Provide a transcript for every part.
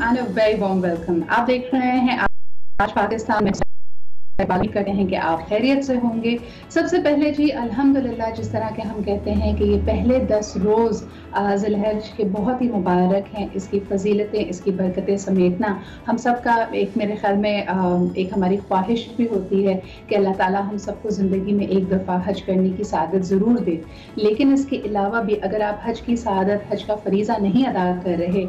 And a very warm welcome. आप देख रहे हैं आज पाकिस्तान में बात करते हैं कि आप खैरियत से होंगे। सबसे पहले जी अल्हम्दुलिल्लाह, जिस तरह के हम कहते हैं कि ये पहले 10 रोज़ ज़िलहज के बहुत ही मुबारक हैं। इसकी फजीलतें, इसकी बरकतें समेटना हम सब का एक मेरे ख्याल में एक हमारी ख्वाहिश भी होती है कि अल्लाह ताला हम सबको ज़िंदगी में एक दफ़ा हज करने की सआदत ज़रूर दे। लेकिन इसके अलावा भी अगर आप हज की सआदत, हज का फ़रीज़ा नहीं अदा कर रहे,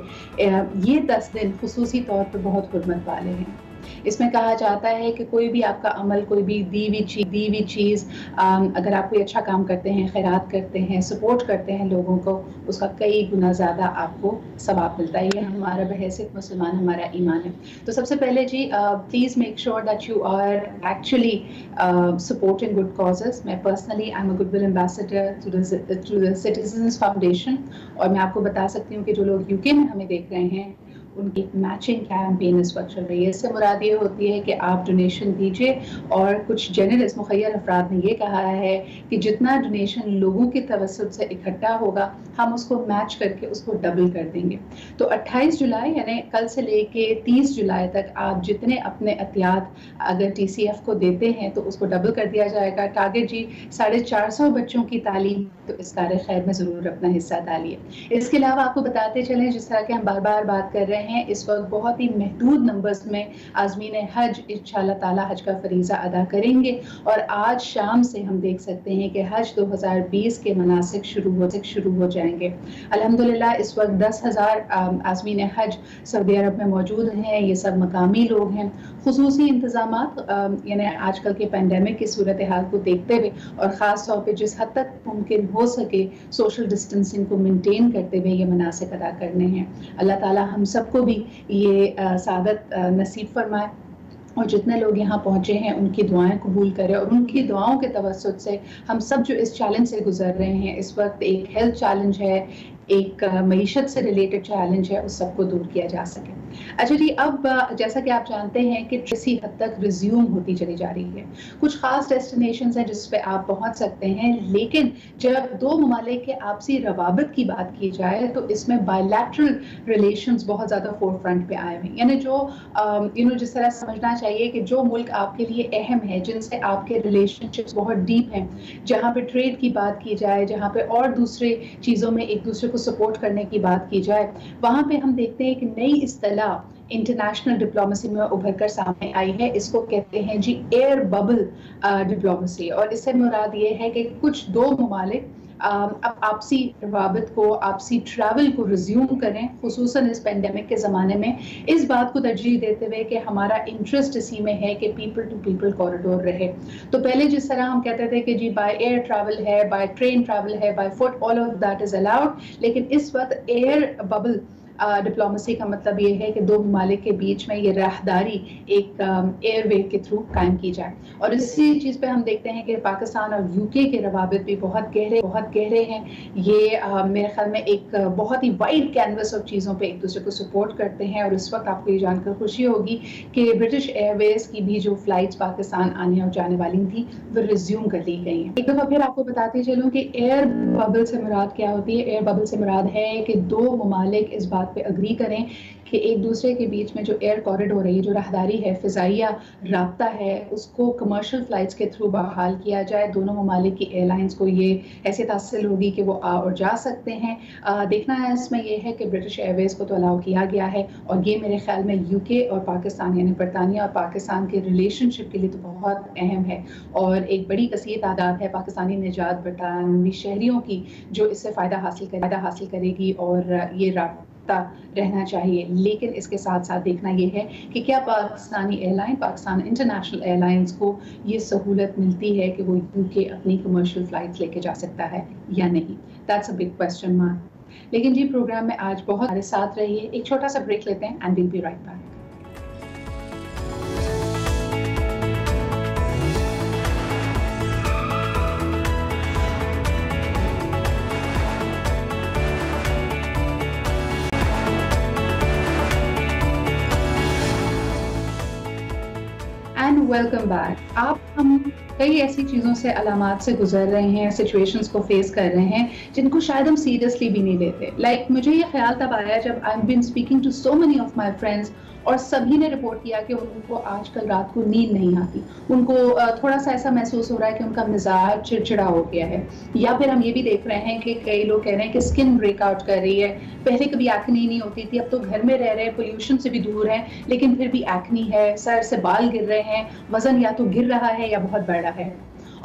ये 10 दिन खुसूसी तौर पर बहुत हुर्मत वाले हैं। इसमें कहा जाता है कि कोई भी आपका अमल, कोई भी दी हुई चीज़, अगर आप कोई अच्छा काम करते हैं, खैरात करते हैं, सपोर्ट करते हैं लोगों को, उसका कई गुना ज़्यादा आपको सवाब मिलता है। ये हमारा बहैसियत मुसलमान हमारा ईमान है। तो सबसे पहले ji please make sure that you are actually supporting good causes. मैं personally I am a goodwill ambassador to the Citizens Foundation, और मैं आपको बता सकती हूँ कि जो लोग यूके में हमें देख रहे हैं उनकी मैचिंग कैंपेन इस वक्त चल रही है। इससे मुराद ये होती है कि आप डोनेशन दीजिए, और कुछ जेनरस मुखय्यर अफराद ने ये कहा है कि जितना डोनेशन लोगों की तवस्सुत से इकट्ठा होगा हम उसको मैच करके उसको डबल कर देंगे। तो 28 जुलाई यानी कल से लेके 30 जुलाई तक आप जितने अपने एहतियात अगर TCF को देते हैं तो उसको डबल कर दिया जाएगा। टारगेट जी 450 बच्चों की तालीम, तो इस कार्य खैर में ज़रूर अपना हिस्सा डालिए। इसके अलावा आपको बताते चलें, जिस तरह के हम बार बार बात कर रहे हैं, इस वक्त बहुत ही महदूद नंबर्स में आज़मीन हज इंशाअल्लाह ताला हज का फरीज़ा अदा करेंगे, और आज शाम से हम देख सकते हैं कि हज 2020 के मनासिक शुरू हो जाएंगे। अल्हम्दुलिल्लाह इस वक्त 10,000 आज़मीन हज सऊदी अरब में मौजूद हैं। ये सब मकामी लोग हैं। खुसूसी इंतज़ामात यानी आजकल के पैंडेमिक की सूरत हाल को देखते हुए और ख़ास तौर पर जिस हद तक मुमकिन हो सके सोशल डिस्टेंसिंग को मेंटेन करते हुए ये मनासिक अदा करने हैं। अल्लाह ताला हम सबको भी ये सादत नसीब फरमाए, और जितने लोग यहाँ पहुँचे हैं उनकी दुआएं कबूल करें, और उनकी दुआओं के तवस्सुत से हम सब जो इस चैलेंज से गुजर रहे हैं, इस वक्त एक हेल्थ चैलेंज है, एक मईशत से रिलेटेड चैलेंज है, उस सबको दूर किया जा सके। अच्छा जी, अब जैसा कि आप जानते हैं कि किसी हद तक रिज्यूम होती चली जा रही है। कुछ खास डेस्टिनेशंस हैं जिस पे आप पहुंच सकते हैं, लेकिन जब दो ममालिक के आपसी रवाबत की बात की जाए तो इसमें बायलैटरल रिलेशंस बहुत ज़्यादा फोर फ्रंट पे आए हैं। यानी जो जिस तरह समझना चाहिए कि जो मुल्क आपके लिए अहम है, जिनसे आपके रिलेशनशिप्स बहुत डीप हैं, जहाँ पे ट्रेड की बात की जाए, जहाँ पे और दूसरे चीज़ों में एक दूसरे को सपोर्ट करने की बात की जाए, वहाँ पे हम देखते हैं कि नई इस्तिलाह इंटरनेशनल डिप्लोमेसी में उभर कर सामने आई है। इसको कहते हैं जी एयर बबल डिप्लोमेसी, और इससे मुराद ये है कि कुछ दो ममालिक अब आपसी रवाबत को, आपसी ट्रैवल को रिज्यूम करें, खुसूसन इस पेंडेमिक के ज़माने में, इस बात को तरजीह देते हुए कि हमारा इंटरेस्ट इसी में है कि पीपल टू पीपल कॉरिडोर रहे। तो पहले जिस तरह हम कहते थे कि जी बाय एयर ट्रैवल है, बाय ट्रेन ट्रैवल है, by foot, all of that is allowed, लेकिन इस वक्त एयर बबल डिप्लोमेसी का मतलब ये है कि दो ममालिक के बीच में ये राहदारी एक एयरवे के थ्रू कायम की जाए। और इसी चीज़ पे हम देखते हैं कि पाकिस्तान और यूके के रवाबित भी बहुत गहरे हैं। ये मेरे ख्याल में एक बहुत ही वाइड कैनवस ऑफ चीज़ों पे एक दूसरे को सपोर्ट करते हैं। और इस वक्त आपको ये जानकर खुशी होगी कि ब्रिटिश एयरवेज की भी जो फ्लाइट्स पाकिस्तान आने और जाने वाली थी वो रिज्यूम कर ली गई हैं। एक दफ़ा फिर आपको बताती चलूँ कि एयर बबल से मुराद क्या होती है। एयर बबल से मुराद है कि दो ममालिक इस बात पे अग्री करें कि एक दूसरे के बीच में जो एयर कॉरिडोर है, जो राहदारी है, फ़िज़ाइया राब्ता है, उसको कमर्शियल फ़्लाइट्स के थ्रू बहाल किया जाए। दोनों ममालिक की एयरलाइंस को ये हैसियत हासिल होगी कि वो आ और जा सकते हैं। देखना है इसमें यह है कि ब्रिटिश एयरवेज़ को तो अलाउ किया गया है, और ये मेरे ख्याल में यूके और पाकिस्तान यानी बरतानिया और पाकिस्तान के रिलेशनशिप के लिए तो बहुत अहम है। और एक बड़ी कसीर तादाद है पाकिस्तानी निजात बरतानवी शहरियों की जो इससे फ़ायदा हासिल करेगी, और ये राब्ता रहना चाहिए। लेकिन इसके साथ साथ देखना यह है कि क्या Pakistani airline, Pakistan international airlines को ये सहूलत मिलती है कि वो यूके अपनी कमर्शियल फ़्लाइट्स लेके जा सकता है या नहीं। That's a big question mark. लेकिन जी प्रोग्राम में आज बहुत हमारे साथ रहिए। एक छोटा सा ब्रेक लेते हैं and will be right back. And welcome back. हम कई ऐसी चीज़ों से अलामात से गुजर रहे हैं, सिचुएशंस को फेस कर रहे हैं जिनको शायद हम सीरियसली भी नहीं लेते। लाइक मुझे ये ख्याल तब आया जब I have been speaking to so many of my friends और सभी ने रिपोर्ट किया कि उनको आजकल रात को नींद नहीं आती, उनको थोड़ा सा ऐसा महसूस हो रहा है कि उनका मिजाज चिड़चिड़ा हो गया है, या फिर हम ये भी देख रहे हैं कि कई लोग कह रहे हैं कि स्किन ब्रेकआउट कर रही है। पहले कभी एक्नी नहीं होती थी, अब तो घर में रह रहे हैं, पोल्यूशन से भी दूर हैं, लेकिन फिर भी एक्नी है, सर से बाल गिर रहे हैं, वजन या तो गिर रहा है या बहुत बढ़ रहा है।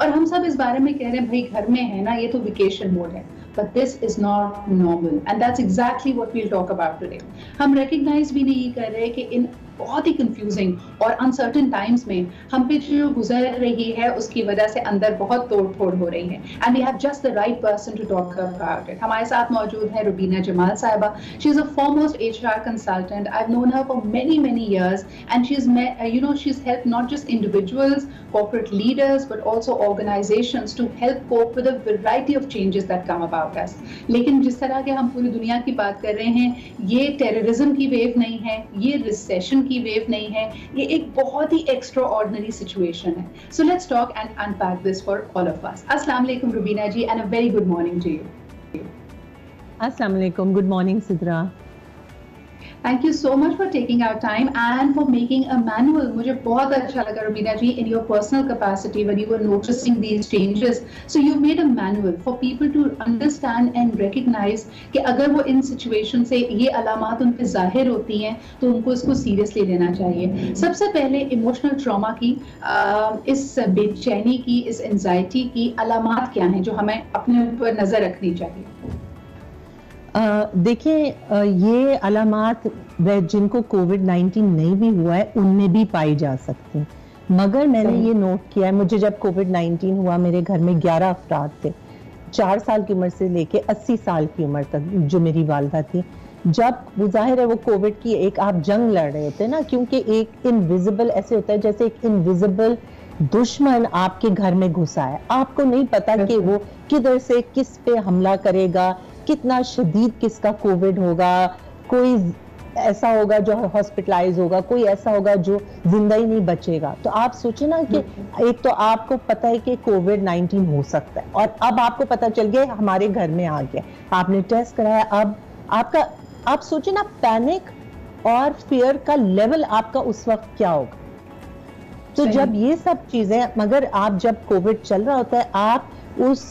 और हम सब इस बारे में कह रहे हैं भाई घर में है ना, ये तो वेकेशन मोड है, but this is not normal and that's exactly what we'll talk about today. हम recognize भी नहीं कर रहे कि इन बहुत ही कंफ्यूजिंग और अनसर्टेन टाइम्स में हम पे जो गुजर रही है उसकी वजह से अंदर बहुत तोड़ फोड़ हो रही है, and we have just the right person to talk about it. हमारे साथ मौजूद है रुबीना जमाल साहिबा। She is a foremost HR consultant. I have known her for many years and she's helped not just individuals, corporate leaders but also organizations to help cope with a variety of changes that come about us. लेकिन जिस तरह के हम पूरी दुनिया की बात कर रहे हैं, ये टेररिज्म की वेव नहीं है, ये रिसेशन की वेव नहीं है, ये एक बहुत ही एक्स्ट्रा ऑर्डिनरी सिचुएशन है। So let's talk and unpack this for all of us. अस्सलाम वालेकुम Rubina ji and a very good morning to you. अस्सलाम वालेकुम, good morning Sidra. Thank you so much for taking our time and for making a manual. मुझे बहुत अच्छा लगा रुबीना जी, in your personal capacity when you were noticing these changes. So you made a manual for people to understand and recognize कि अगर वो इन situation से ये अलामात उन पे जाहिर होती हैं तो उनको इसको seriously लेना चाहिए। सबसे पहले emotional trauma की, इस बेचैनी की, इस anxiety की अलामात क्या हैं जो हमें अपने ऊपर नजर रखनी चाहिए? देखिए, ये अलामात जिनको कोविड-19 नहीं भी हुआ है उनमें भी पाई जा सकती हैं, मगर मैंने ये नोट किया है, मुझे जब कोविड-19 हुआ मेरे घर में 11 अफराद थे, 4 साल की उम्र से लेके 80 साल की उम्र तक जो मेरी वालदा थी। जब वो जाहिर है वो कोविड की एक आप जंग लड़ रहे होते हैं ना, क्योंकि एक इनविजिबल ऐसे होता है जैसे एक इनविजिबल दुश्मन आपके घर में घुसा है, आपको नहीं पता कि वो किधर से किस पे हमला करेगा, कितना शदीद किसका कोविड होगा, कोई ऐसा होगा जो हॉस्पिटलाइज होगा, कोई ऐसा होगा जो जिंदा ही नहीं बचेगा। तो आप सोचिए ना कि एक तो आपको पता है कि कोविड-19 हो सकता है और अब आपको पता चल गया हमारे घर में आ गया, आपने टेस्ट कराया, अब आपका आप सोचिए ना पैनिक और फियर का लेवल आपका उस वक्त क्या होगा। तो जब ये सब चीजें, मगर आप जब कोविड चल रहा होता है आप उस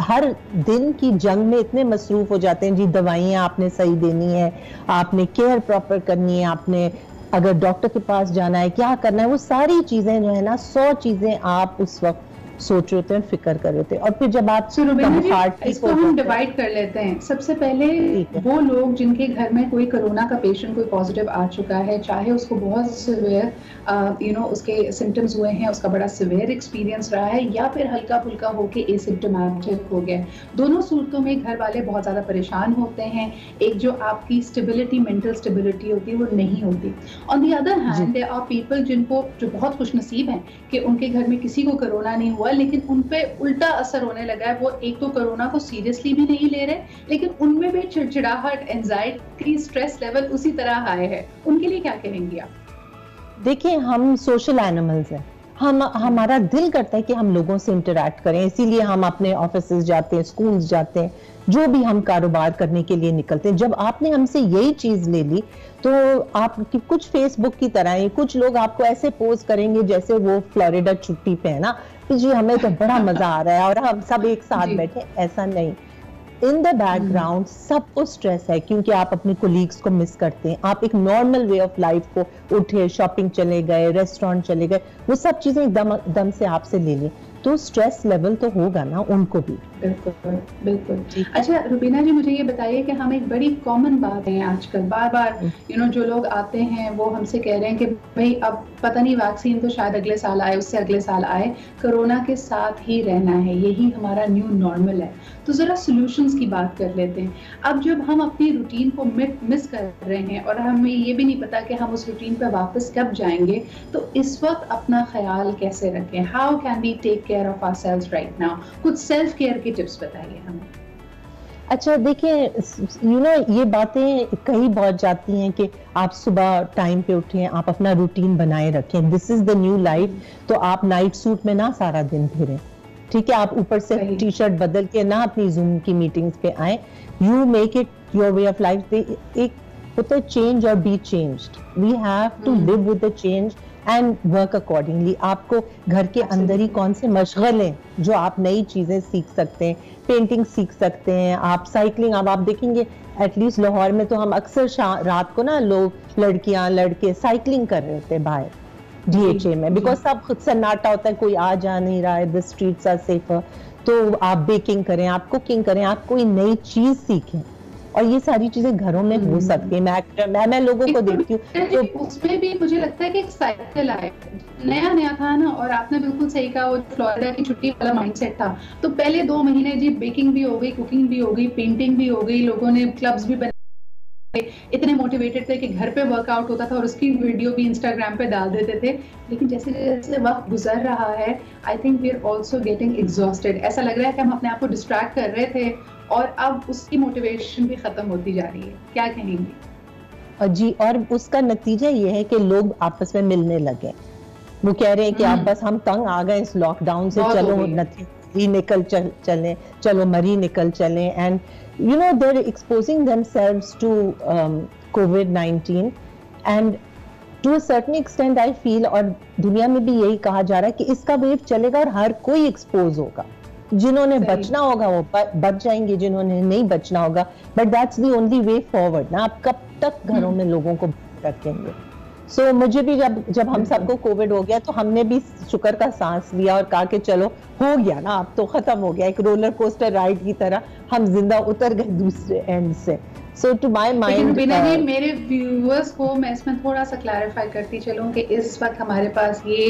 हर दिन की जंग में इतने मसरूफ हो जाते हैं, जी दवाइयाँ आपने सही देनी है, आपने केयर प्रॉपर करनी है, आपने अगर डॉक्टर के पास जाना है, क्या करना है, वो सारी चीजें जो है ना 100 चीजें आप उस वक्त सोच रहे थे, फिक्र कर रहे थे। और फिर जब आप इसको हम डिवाइड कर लेते हैं। सबसे पहले वो लोग जिनके घर में कोई कोरोना का पेशेंट कोई पॉजिटिव आ चुका है, चाहे उसको बहुत सिवियर उसके सिम्टम्स हुए हैं, उसका बड़ा सिवियर एक्सपीरियंस रहा है, या फिर हल्का फुल्का होके एसिम्प्टोमेटिक हो गया, दोनों सूरतों में घर वाले बहुत ज्यादा परेशान होते हैं। एक जो आपकी स्टेबिलिटी, मेंटल स्टेबिलिटी होती है वो नहीं होती। On the other hand there are people जिनको जो बहुत खुशनसीब हैं कि उनके घर में किसी को कोरोना नहीं हुआ, लेकिन उन पे उल्टा असर होने लगा है। वो एक तो कोरोना को सीरियसली भी नहीं ले रहे, लेकिन उनमें भी चिड़चिड़ाहट, एंजाइटी, स्ट्रेस लेवल उसी तरह हाई है। उनके लिए क्या कहेंगी आप? देखिए, हम सोशल एनिमल्स हैं, हमारा दिल करता है कि हम लोगों से इंटरैक्ट करें, इसीलिए हम अपने ऑफिसेज जाते हैं, स्कूल्स जाते हैं, जो भी हम कारोबार करने के लिए निकलते हैं। जब आपने हमसे यही चीज ले ली तो आप कुछ फेसबुक की तरह ही कुछ लोग आपको ऐसे पोस्ट करेंगे जैसे वो फ्लोरिडा छुट्टी पे है ना, कि जी हमें तो बड़ा मजा आ रहा है और हम सब एक साथ बैठे। ऐसा नहीं, इन द बैकग्राउंड सबको स्ट्रेस है, क्योंकि आप अपने कोलीग्स को मिस करते हैं, आप एक नॉर्मल वे ऑफ लाइफ को उठे, शॉपिंग चले गए, रेस्टोरेंट चले गए, वो सब चीजें एकदम से आपसे ले ली, तो स्ट्रेस लेवल तो होगा ना उनको भी। बिल्कुल बिल्कुल। अच्छा रुबीना जी, मुझे ये बताइए कि हम एक बड़ी कॉमन बात है आजकल बार बार जो लोग आते हैं वो हमसे कह रहे हैं कि भाई अब पता नहीं वैक्सीन तो शायद अगले साल आए, उससे अगले साल आए, कोरोना के साथ ही रहना है, यही हमारा न्यू नॉर्मल है। तो जरा सॉल्यूशंस की बात कर लेते हैं। अब जब हम अपनी रूटीन को मिस कर रहे हैं और हमें ये भी नहीं पता कि हम उस रूटीन पर वापस कब जाएंगे, तो इस वक्त अपना ख्याल कैसे रखें? How can we take care of ourselves right now? कुछ सेल्फ केयर की टिप्स बताइए हमें। अच्छा देखिए, ये बातें कही बहुत जाती हैं कि आप सुबह टाइम पे उठें, आप अपना रूटीन बनाए रखें, this is the new life. तो आप नाइट सूट में ना सारा दिन फिरें, ठीक है? आप ऊपर से टी शर्ट बदल के ना अपनी जूम की मीटिंग्स पे आए। You make it your way of life. एक होता है चेंज और be changed. We have to live with the change and work accordingly. आपको घर के अंदर ही कौन से मशगले जो आप नई चीजें सीख सकते हैं, पेंटिंग सीख सकते हैं, आप साइकिलिंग। अब आप देखेंगे एटलीस्ट लाहौर में तो हम अक्सर रात को ना लोग लड़कियां लड़के साइकिलिंग कर रहे होते हैं बाहर DHA में, बिकॉज सब खुद सन्नाटा होता है, कोई आ जा नहीं रहा है, द स्ट्रीट्स आर सेफर। तो आप बेकिंग करें, आप कुकिंग करें, आप कोई नई चीज सीखें, और ये सारी चीजें घरों में हो सकती है। मैं लोगों को देखती हूँ तो उसमें भी मुझे लगता है कि एक साइकिल आए, नया नया था ना। और आपने बिल्कुल सही कहा, वो फ्लोरिडा की छुट्टी वाला माइंडसेट था। तो पहले 2 महीने जी बेकिंग भी हो गई, कुकिंग भी हो गई, पेंटिंग भी हो गई, लोगों ने क्लब्स भी इतने मोटिवेटेड थे कि घर पे वर्कआउट होता था और उसकी वीडियो भी इंस्टाग्राम पे डाल देते थे। लेकिन जैसे जैसे वक्त गुजर रहा है, I think we are also getting exhausted. ऐसा लग रहा है कि हम अपने आप को डिस्ट्रैक्ट कर रहे थे और अब उसकी मोटिवेशन भी खत्म होती जा रही है। क्या कहेंगे? जी, और उसका नतीजा ये है कि लोग आपस में मिलने लगे। वो कह रहे हैं कि आप बस हम तंग आ गए इस लॉकडाउन से, चलो नथी निकल चलें, चलो मरी निकल चलें। And you know they're exposing themselves to COVID-19 and to a certain extent I feel, और दुनिया में भी यही कहा जा रहा है कि इसका वेव चलेगा और हर कोई एक्सपोज होगा। जिन्होंने बचना होगा वो बच जाएंगे, जिन्होंने नहीं बचना होगा, but that's the only way forward ना। आप कब तक घरों में लोगों को रखेंगे? सो मुझे भी जब हम सबको कोविड हो गया तो हमने भी शुक्र का सांस लिया और कहा कि चलो हो गया ना, अब तो खत्म हो गया। एक रोलर कोस्टर राइड की तरह हम जिंदा उतर गए दूसरे एंड से। सो टू माय माइंड, बिना ही मेरे व्यूअर्स को मैं इसमें थोड़ा सा क्लैरिफाई करती चलूं कि इस वक्त हमारे पास ये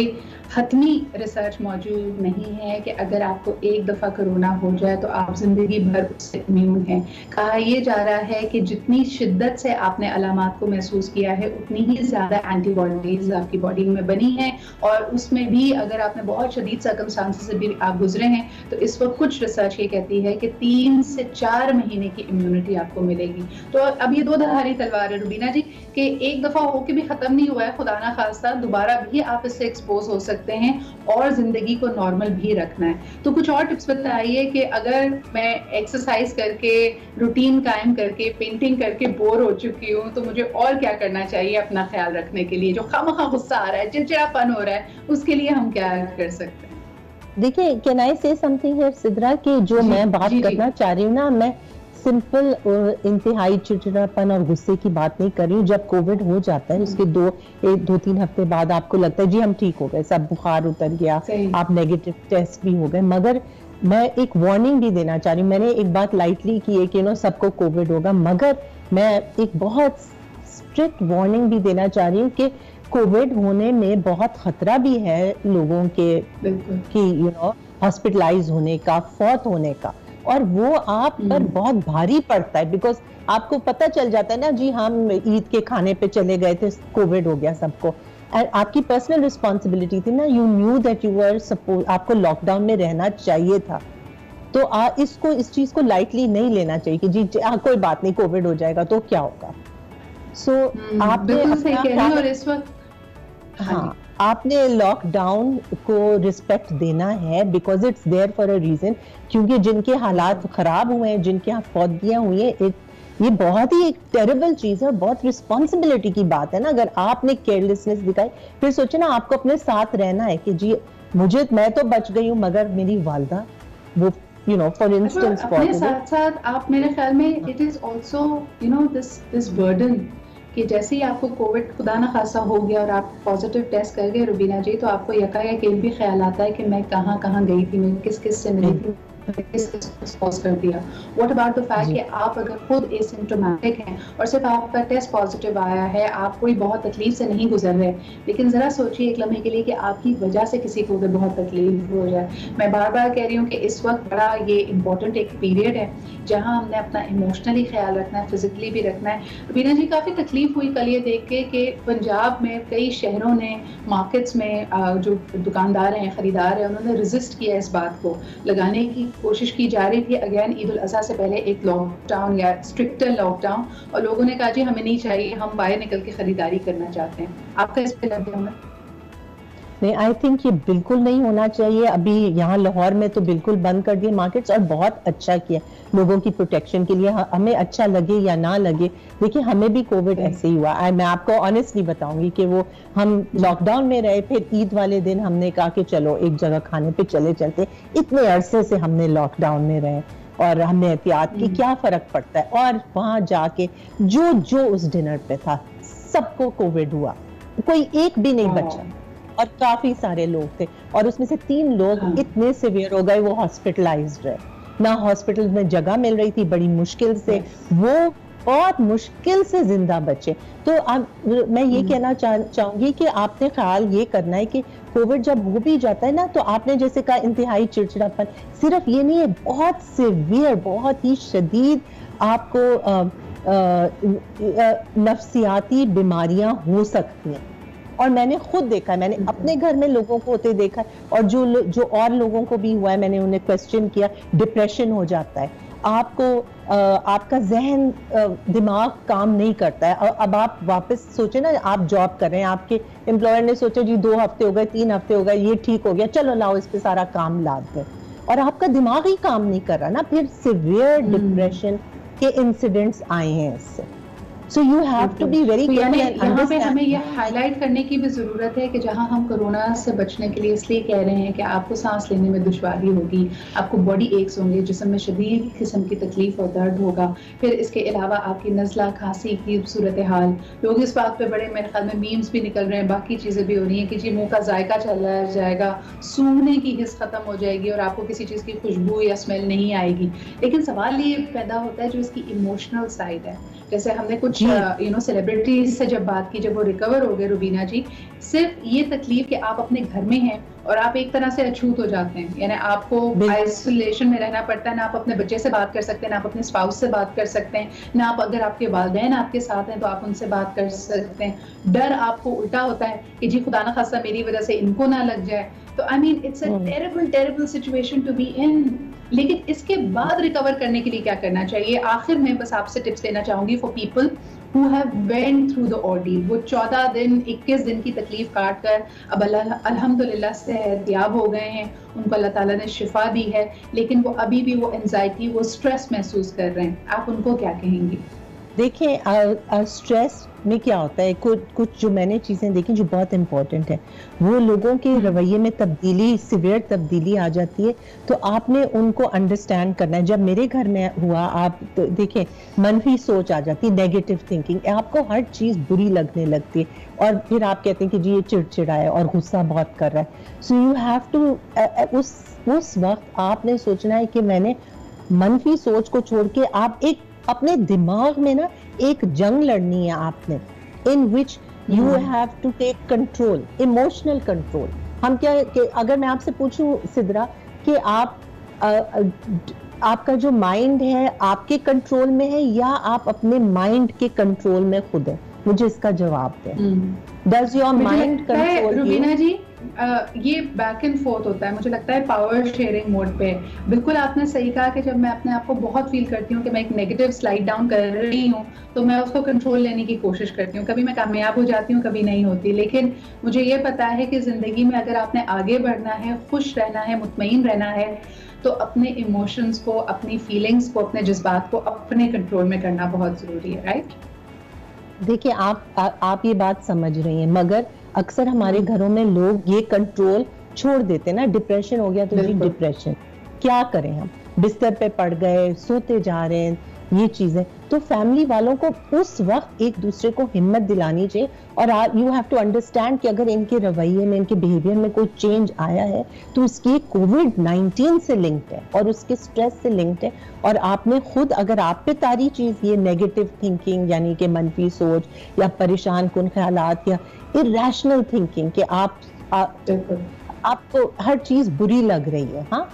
हतमी रिसर्च मौजूद नहीं है कि अगर आपको एक दफा कोरोना हो जाए तो आप जिंदगी भर उससे इम्यून हैं। कहा यह जा रहा है कि जितनी शिद्दत से आपने अलामात को महसूस किया है उतनी ही ज्यादा एंटीबॉडीज आपकी बॉडी में बनी हैं, और उसमें भी अगर आपने बहुत शदीद सर्कमस्टांसेस से भी आप गुजरे हैं तो इस वक्त कुछ रिसर्च ये कहती है कि 3 से 4 महीने की इम्यूनिटी आपको मिलेगी। तो अब ये 2 धारी तलवार है रुबीना जी, कि एक दफा होके भी खत्म नहीं हुआ है, खुदा ना खास्ता दोबारा भी आप इससे एक्सपोज हो सकते हैं और जिंदगी को नॉर्मल भी रखना है। तो कुछ और टिप्स बताइए कि अगर मैं एक्सरसाइज करके, रूटीन कायम करके, पेंटिंग करके बोर हो चुकी हूँ तो मुझे और क्या करना चाहिए अपना ख्याल रखने के लिए? जो खामखा गुस्सा आ रहा है, चिड़चिड़ापन हो रहा है, उसके लिए हम क्या कर सकते हैं? देखिए, कैन आई से समथिंग हियर सिद्रा, कि जो मैं बात करना चाह रही हूँ ना, मैं सिंपल इंतहाई चिड़चिड़ापन और गुस्से की बात नहीं कर रही हूँ। जब कोविड हो जाता है उसके 2-3 हफ्ते बाद आपको लगता है जी हम ठीक हो गए, सब बुखार उतर गया, आप नेगेटिव टेस्ट भी हो गए, मगर मैं एक वार्निंग भी देना चाह रही हूँ। मैंने एक बात लाइटली की है कि सबको कोविड होगा, मगर मैं एक बहुत स्ट्रिक्ट वार्निंग भी देना चाह रही हूँ कि कोविड होने में बहुत खतरा भी है लोगों के कि हॉस्पिटलाइज होने का, फौत होने का, और वो आप पर बहुत भारी पड़ता है। बिकॉज आपको पता चल जाता है ना जी, हम ईद के खाने पे चले गए थे, कोविड हो गया सबको, और आपकी पर्सनल रिस्पॉन्सिबिलिटी थी ना, you knew that you were suppose, आपको लॉकडाउन में रहना चाहिए था। तो इस चीज को लाइटली नहीं लेना चाहिए कि जी कोई बात नहीं, कोविड हो जाएगा तो क्या होगा। सो आपने लॉकडाउन को रिस्पेक्ट देना है, because it's there for a reason. क्योंकि जिनके हालात खराब हुए हैं, जिनके यहाँ फौतियां हुई है, ये बहुत ही एक टेरिबल चीज है, बहुत रिस्पॉन्सिबिलिटी की बात है ना। अगर आपने केयरलेसनेस दिखाई, फिर सोचे ना आपको अपने साथ रहना है कि जी मैं तो बच गई हूँ, मगर मेरी वालदा वो फॉर इंस्टेंस अपने साथ साथ आप, मेरे ख्याल में it is also this burden कि जैसे ही आपको कोविड खुदा ना खासा हो गया और आप पॉजिटिव टेस्ट कर गए रुबीना जी, तो आपको यकायक एक भी ख्याल आता है कि मैं कहाँ कहाँ गई थी, मैं किस किस से मिली थी, एक्सपोज कर दिया। व्हाट अबाउट द फैक्ट कि आप अगर खुद एसिम्प्टोमेटिक हैं और सिर्फ आपका टेस्ट पॉजिटिव आया है, आप कोई बहुत तकलीफ से नहीं गुजर रहे, लेकिन जरा सोचिए एक लम्हे के लिए कि आपकी वजह से किसी को अगर बहुत तकलीफ हो जाए। मैं बार बार कह रही हूँ कि इस वक्त बड़ा ये इम्पोर्टेंट एक पीरियड है जहाँ हमने अपना इमोशनली ख्याल रखना है, फिजिकली भी रखना है। रुबीना जी, काफ़ी तकलीफ हुई कल ये देख के कि पंजाब में कई शहरों ने, मार्केट्स में जो दुकानदार हैं, ख़रीदार हैं, उन्होंने रजिस्ट किया इस बात को लगाने की कोशिश की जा रही थी अगेन ईद उल अज़हा से पहले एक लॉकडाउन या स्ट्रिक्टर लॉकडाउन, और लोगों ने कहा जी हमें नहीं चाहिए, हम बाहर निकल के खरीदारी करना चाहते हैं। आपका इस पे लग नहीं, आई थिंक ये बिल्कुल नहीं होना चाहिए। अभी यहाँ लाहौर में तो बिल्कुल बंद कर दिए मार्केट्स, और बहुत अच्छा किया लोगों की प्रोटेक्शन के लिए। हमें अच्छा लगे या ना लगे, देखिए हमें भी कोविड ऐसे ही हुआ। मैं आपको ऑनेस्टली बताऊंगी कि वो हम लॉकडाउन में रहे, फिर ईद वाले दिन हमने कहा कि चलो एक जगह खाने पे चले चलते। इतने अरसे से हमने लॉकडाउन में रहे और हमने एहतियात की, क्या फर्क पड़ता है। और वहां जाके जो उस डिनर पे था सबको कोविड हुआ, कोई एक भी नहीं बचा, और काफी सारे लोग थे, और उसमें से 3 लोग इतने सिवियर हो गए वो हॉस्पिटलाइज्ड रहे। ना हॉस्पिटल में जगह मिल रही थी, बड़ी मुश्किल से वो बहुत मुश्किल से जिंदा बचे। तो अब मैं ये कहना चाहूंगी कि आपने ख्याल ये करना है कि कोविड जब हो भी जाता है ना, तो आपने जैसे कहा इंतहाई चिड़चिड़ापन, सिर्फ ये नहीं है, बहुत सिवियर, बहुत ही शदीद आपको नफ्सियाती बीमारियां हो सकती हैं। और मैंने खुद देखा है, मैंने अपने घर में लोगों को होते देखा है, और जो और लोगों को भी हुआ है, मैंने उन्हें क्वेश्चन किया। डिप्रेशन हो जाता है आपको, आपका जहन, दिमाग काम नहीं करता है। अब आप वापस सोचे ना, आप जॉब कर रहे हैं, आपके एम्प्लॉयर ने सोचा जी 2 हफ्ते हो गए, 3 हफ्ते हो गए, ये ठीक हो गया, चलो लाओ इस पे सारा काम लाद दें, और आपका दिमाग ही काम नहीं कर रहा ना, फिर सिवियर डिप्रेशन के इंसिडेंट्स आए हैं इससे। So you have to be very careful and यहाँ पे हमें ये हाईलाइट करने की भी ज़रूरत है कि जहाँ हम कोरोना से बचने के लिए इसलिए कह रहे हैं कि आपको सांस लेने में दुश्वारी होगी, आपको बॉडी एक्स होंगे, जिस्म में शदीद किस्म की तकलीफ और दर्द होगा, फिर इसके अलावा आपकी नज़ला खांसी की सूरत हाल, लोग इस बात पे बड़े मेरे ख्याल में मीम्स भी निकल रहे हैं, बाकी चीज़ें भी हो रही हैं कि जी मुँह का जायका चला जाएगा, सूंघने की हिस्स ख़त्म हो जाएगी और आपको किसी चीज़ की खुशबू या स्मेल नहीं आएगी। लेकिन सवाल ये पैदा होता है जो इसकी इमोशनल साइड है। जैसे हमने कुछ सेलिब्रिटीज से जब बात की, जब वो रिकवर हो गए, रुबीना जी, सिर्फ ये तकलीफ कि आप अपने घर में हैं और आप एक तरह से अछूत हो जाते हैं, यानी आपको आइसोलेशन में रहना पड़ता है, ना आप अपने बच्चे से बात कर सकते हैं, ना आप अपने स्पाउस से बात कर सकते हैं, ना आप अगर आपके वालिदैन आपके साथ हैं तो आप उनसे बात कर सकते हैं। डर आपको उल्टा होता है कि जी खुदा न खास्ता मेरी वजह से इनको ना लग जाए। तो I mean it's a terrible situation to be in. लेकिन इसके बाद रिकवर करने के लिए क्या करना चाहिए? आखिर में बस आपसे टिप्स लेना चाहूंगी for people who have went through the ordeal। वो 14 दिन 21 दिन की तकलीफ काट कर अब अल्हम्दुलिल्लाह सेहतयाब हो गए हैं, उनको अल्लाह ताला ने शिफा दी है, लेकिन वो अभी भी वो एंजाइटी, वो स्ट्रेस महसूस कर रहे हैं। आप उनको क्या कहेंगी? देखिए स्ट्रेस में क्या होता है, कुछ जो मैंने चीज़ें देखी जो बहुत इम्पोर्टेंट है, वो लोगों के रवैये में तब्दीली, सिवियर तब्दीली आ जाती है, तो आपने उनको अंडरस्टैंड करना है। जब मेरे घर में हुआ, आप तो देखिए मनफी सोच आ जाती है, नेगेटिव थिंकिंग, आपको हर चीज़ बुरी लगने लगती है, और फिर आप कहते हैं कि जी ये चिड़चिड़ा है और गुस्सा बहुत कर रहा है। सो यू हैव टू उस वक्त आपने सोचना है कि मैंने मनफी सोच को छोड़ के आप एक अपने दिमाग में ना एक जंग लड़नी है आपने, in which you have to take control, emotional control. हम क्या कि अगर मैं आपसे पूछूं सिद्रा कि आप आपका जो माइंड है आपके कंट्रोल में है या आप अपने माइंड के कंट्रोल में खुद है, मुझे इसका जवाब दें। Does your mind control? Rubina ji, ये बैक एंड फोर्थ होता है, मुझे लगता है पावर शेयरिंग मोड पे। बिल्कुल आपने सही कहा कि जब मैं अपने आप को बहुत फील करती हूँ कि मैं एक नेगेटिव स्लाइड डाउन कर रही हूँ, तो मैं उसको कंट्रोल लेने की कोशिश करती हूँ। कभी मैं कामयाब हो जाती हूँ, कभी नहीं होती, लेकिन मुझे ये पता है कि जिंदगी में अगर आपने आगे बढ़ना है, खुश रहना है, मुतमईन रहना है, तो अपने इमोशंस को, अपनी फीलिंग्स को, अपने जज्बात को अपने कंट्रोल में करना बहुत जरूरी है। राइट? देखिए आप ये बात समझ रही हैं, मगर अक्सर हमारे घरों में लोग ये कंट्रोल छोड़ देते हैं ना। डिप्रेशन हो गया तो जी डिप्रेशन, क्या करें हम, बिस्तर पे पड़ गए, सोते जा रहे हैं, ये चीजें। तो फैमिली वालों को उस वक्त एक दूसरे को हिम्मत दिलानी चाहिए, और यू हैव टू अंडरस्टैंड कि अगर इनके रवैये में, इनके बिहेवियर में कोई चेंज आया है तो उसकी कोविड-19 से लिंक्ड है और उसके स्ट्रेस से लिंक्ड है। और आपने खुद, अगर आप पे तारी चीज ये नेगेटिव थिंकिंग यानी कि मनफी सोच या परेशान कुन ख्यालात या इरैशनल थिंकिंग कि आपको हर चीज बुरी लग रही है, हाँ,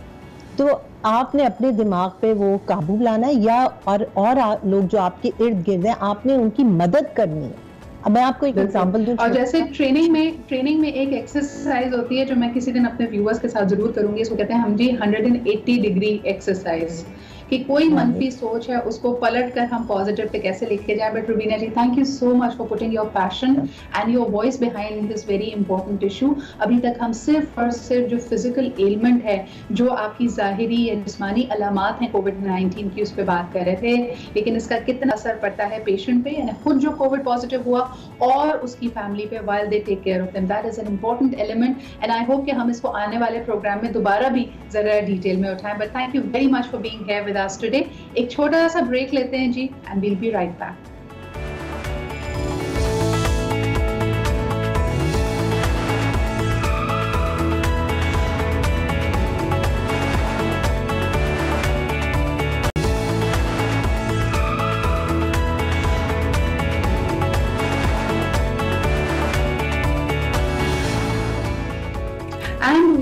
तो आपने अपने दिमाग पे वो काबू लाना है, या और लोग जो आपके इर्द गिर्द हैं आपने उनकी मदद करनी है। अब मैं आपको एक एग्जांपल दूं, और जैसे ट्रेनिंग में एक एक्सरसाइज होती है जो मैं किसी दिन अपने व्यूअर्स के साथ जरूर करूंगी, इसको कहते हैं हम जी 180 डिग्री एक्सरसाइज, कि कोई मंफी सोच है उसको पलट कर हम पॉजिटिव पे कैसे लेके जाए। But Rubina ji, thank you so much for putting your passion and your voice behind this very important issue. अभी तक हम सिर्फ और सिर्फ जो फिजिकल एलिमेंट है, जो आपकी ज़ाहिरी या जिस्मानी अलामात हैं कोविड-19 की, उस पर बात कर रहे थे, लेकिन इसका कितना असर पड़ता है पेशेंट पे, यानी खुद जो कोविड पॉजिटिव हुआ और उसकी फैमिली पे, while they take care of them. That is an important element and I hope कि हम इसको आने वाले प्रोग्राम में दोबारा भी जरा डिटेल में उठाएं। But thank you very much for being here with us today. एक छोटा सा ब्रेक लेते हैं जी and we'll be right back.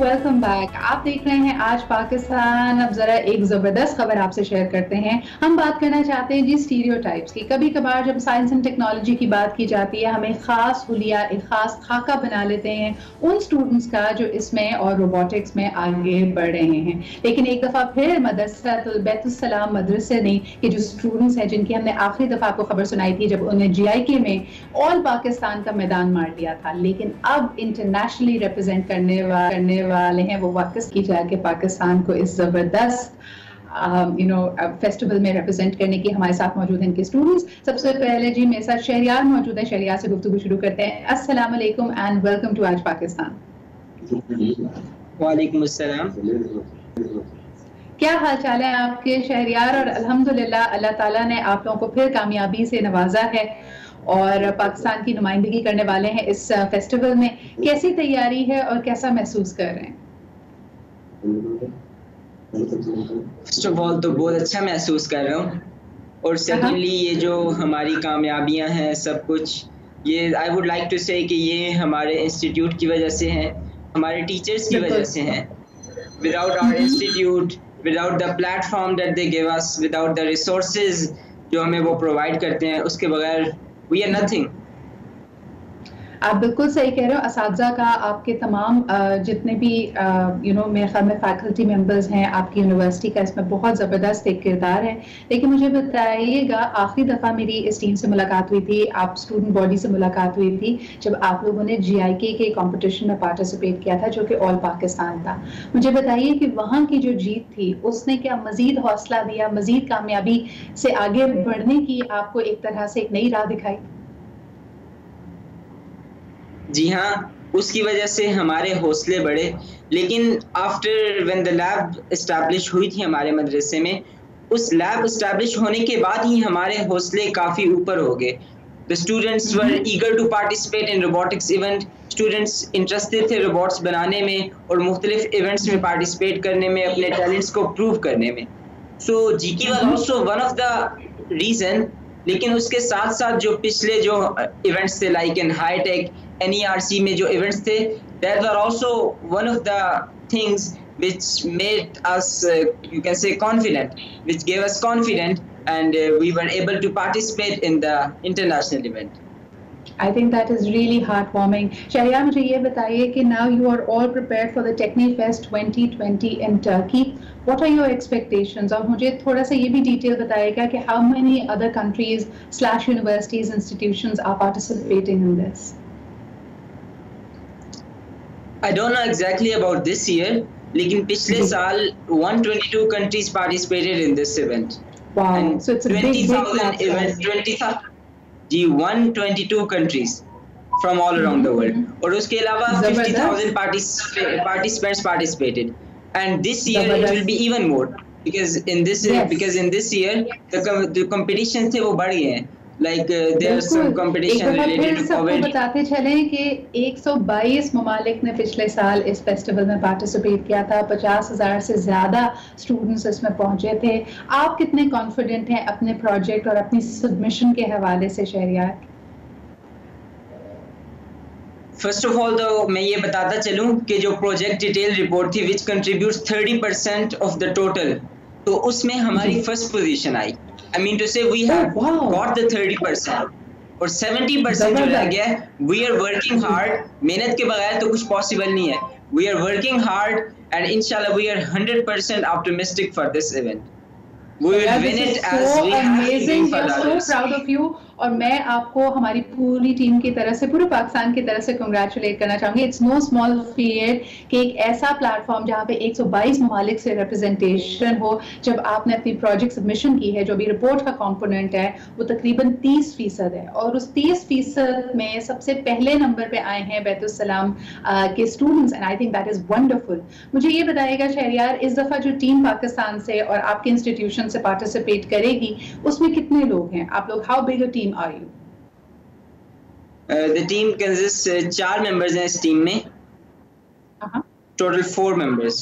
Welcome back. आप देख रहे हैं आज पाकिस्तान। अब जरा एक जबरदस्त खबर आपसे शेयर करते हैं। हम बात करना चाहते हैं जी स्टीरियोटाइप्स की। कभी कभार जब साइंस एंड टेक्नोलॉजी की बात की जाती है, हमें खास हुलिया, एक खास खाका बना लेते हैं उन स्टूडेंट्स का जो इसमें और रोबोटिक्स में आगे बढ़ रहे हैं। लेकिन एक दफा फिर मदरसातुल बैतुस्सलाम मदरसे ने के जो स्टूडेंट्स हैं, जिनकी हमने आखिरी दफा आपको खबर सुनाई थी जब उन्हें GIK में ऑल पाकिस्तान का मैदान मार दिया था, लेकिन अब इंटरनेशनली रिप्रेजेंट करने वाले हैं वो वापस की जाके पाकिस्तान को इस जबरदस्त फेस्टिवल में रिप्रेजेंट करने की। हमारे साथ मौजूद हैं इनके स्टूडेंट्स। सबसे पहले जी मेरे साथ शहरियार मौजूद है। शहरियार से गुफ्तगू शुरू करते हैं। अस्सलाम वालेकुम एंड वेलकम टू आज पाकिस्तान। वालेकुम अस्सलाम। क्या हाल चाल है आपके शहरियार? और अल्हम्दुलिल्लाह अल्लाह ताला ने आप लोगों को फिर कामयाबी से नवाजा है और पाकिस्तान की नुमाइंदगी करने वाले हैं इस फेस्टिवल में। कैसी तैयारी है और कैसा महसूस कर रहे हैं? फर्स्ट ऑफ ऑल तो बहुत अच्छा महसूस कर रहा हूँ, और सेकेंडली ये जो हमारी कामयाबियाँ हैं सब कुछ, ये आई वुड लाइक टू से कि ये हमारे इंस्टीट्यूट की वजह से हैं, हमारे टीचर्स की वजह से हैं। Without our institute, without the platform that they give us, without the resources जो हमें वो प्रोवाइड करते हैं, उसके बगैर वी आर नथिंग। आप बिल्कुल सही कह रहे हो। असातिज़ा का, आपके तमाम जितने भी मेरे ख्याल में फैकल्टी मेंबर्स हैं आपकी यूनिवर्सिटी का, इसमें बहुत ज़बरदस्त एक किरदार है। लेकिन मुझे बताइएगा, आखिरी दफ़ा मेरी इस टीम से मुलाकात हुई थी, आप स्टूडेंट बॉडी से मुलाकात हुई थी जब आप लोगों ने GIK के कॉम्पिटिशन में पार्टिसिपेट किया था जो कि ऑल पाकिस्तान था। मुझे बताइए कि वहाँ की जो जीत थी उसने क्या मज़ीद हौसला दिया, मज़ीद कामयाबी से आगे बढ़ने की आपको एक तरह से एक नई राह दिखाई? जी हाँ, उसकी वजह से हमारे हौसले बढ़े। लेकिन after when the lab establish हुई थी हमारे मदरसे में, उस लैब इस्टेब्लिश होने के बाद ही हमारे हौसले काफ़ी ऊपर हो गए। The students were eager to participate in robotics event. Students interested थे रोबोट्स बनाने में और मुख्तलिफ इवेंट्स में पार्टिसिपेट करने में, अपने टैलेंट्स को प्रूव करने में। सो GK was also one of the reason. लेकिन उसके साथ साथ जो पिछले जो इवेंट्स थे, लाइक इन हाईटेक, NERC में जो इवेंट्स थे, that were also one of the things which made us you can say confident, which gave us confidence, and we were able to participate in the international event. I think that is really heartwarming. Shahryar, मुझे ये बताइए कि now you are all prepared for the TechniFest 2020 in Turkey. What are your expectations? और मुझे थोड़ा सा ये भी डिटेल बताइएगा कि how many other countries/universities, institutions are participating in this? I don't know exactly about this year, लेकिन पिछले साल 122 countries participated in this event. Wow, and so it's a big event. 122 countries from all around the world. और उसके अलावा 50,000 participants participated. And this year it will be even more because in this year the competitions थे वो बढ़ गए हैं. Like there are some competition related to COVID. बताते चले कि 122 ममालिक ने पिछले साल इस फेस्टिवल में पार्टिसिपेट किया था। 50,000 से ज्यादा स्टूडेंट्स इसमें पहुंचे थे। आप कितने कॉन्फिडेंट हैं अपने प्रोजेक्ट और अपनी सबमिशन के हवाले से शहरियार? फर्स्ट ऑफ ऑल तो मैं ये बताता चलूं कि जो प्रोजेक्ट डिटेल रिपोर्ट थी विच कंट्रीब्यूट्स 30% ऑफ द टोटल, तो उसमें हमारी first position I. I mean to say we have got the 30%. और 70% जो रह गया है, वी आर वर्किंग हार्ड। मेहनत के बगैर तो कुछ पॉसिबल नहीं है। We are working hard and इंशाल्लाह we are 100% optimistic for this event. We will win it as we have been doing for others. We are so proud of you और मैं आपको हमारी पूरी टीम की तरफ से, पूरे पाकिस्तान की तरफ से कंग्रेचुलेट करना चाहूंगी। इट्स नो स्मॉल फीट कि एक ऐसा प्लेटफॉर्म जहां पे 122 ममालिक से रिप्रेजेंटेशन हो, जब आपने अपनी प्रोजेक्ट सबमिशन की है, जो भी रिपोर्ट का कंपोनेंट है वो तकरीबन 30% है, और उस 30% में सबसे पहले नंबर पे आए हैं बैतुस्सलाम के students, and I think that is wonderful. मुझे ये बताइएगा शहरियार, इस दफा जो टीम पाकिस्तान से और आपके इंस्टीट्यूशन से पार्टिसिपेट करेगी उसमें कितने लोग हैं आप लोग? How big a team are you? The team consists 4 members हैं इस टीम में, टोटल 4 members।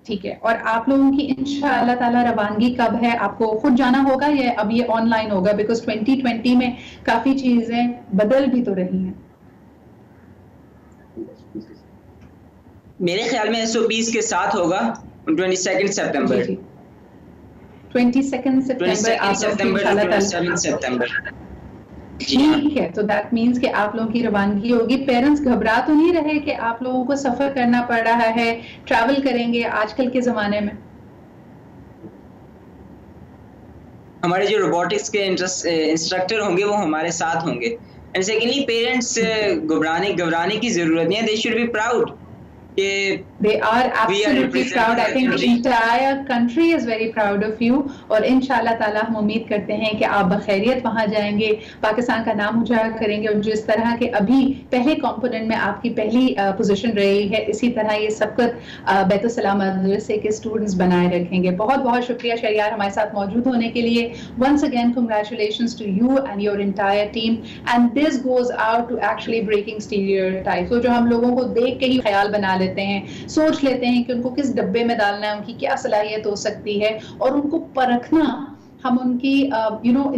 ठीक है, और आप लोगों की इंशाअल्लाह ताला रवानगी कब है? आपको खुद जाना होगा या अब ये ऑनलाइन होगा? बिकॉज 2020 में काफी चीजें बदल भी तो रही हैं। मेरे ख्याल में SOPs के साथ होगा 22 सितंबर। 22 सितंबर। ठीक है, तो दैट मीन्स कि आप लोगों की रवानगी होगी। पेरेंट्स घबरा तो नहीं रहे कि आप लोगों को सफर करना पड़ रहा है, ट्रैवल करेंगे आजकल के जमाने में? हमारे जो रोबोटिक्स के इंस्ट्रक्टर होंगे वो हमारे साथ होंगे। एंड सेकेंडली पेरेंट्स घबराने की जरूरत नहीं है। They should be proud. They are absolutely proud. I think the entire country is very proud of you. और इंशाल्लाह ताला हम उम्मीद करते हैं कि आप बखैरियत वहाँ जाएंगे, पाकिस्तान का नाम उजागर करेंगे, और जिस तरह के अभी पहले कंपोनेंट में आपकी पहली पोजीशन रही है, इसी तरह ये सबकत बैतुस्सलाम मदरसे के स्टूडेंट्स बनाए रखेंगे। बहुत बहुत शुक्रिया शहरियार हमारे साथ मौजूद होने के लिए। Once again congratulations to you and your entire team, and this goes out to actually breaking stereotypes. तो जो हम लोगों को देख के ही ख्याल बना लेते हैं, सोच लेते हैं कि उनको किस डब्बे में डालना है, उनकी क्या सलाहियत हो सकती है, और उनको परखना हम उनकी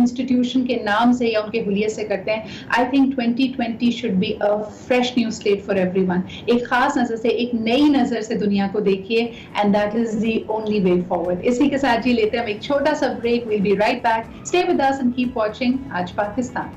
इंस्टीट्यूशन के नाम से या उनके हुलिये से करते हैं। I think 2020 should be a fresh new slate for everyone. एक खास नजर से, एक नई नजर से दुनिया को देखिए, and that is the only way forward. इसी के साथ जी लेते हैं हम एक छोटा सा break. Will be right back. Stay with us and keep watching Aaj Pakistan.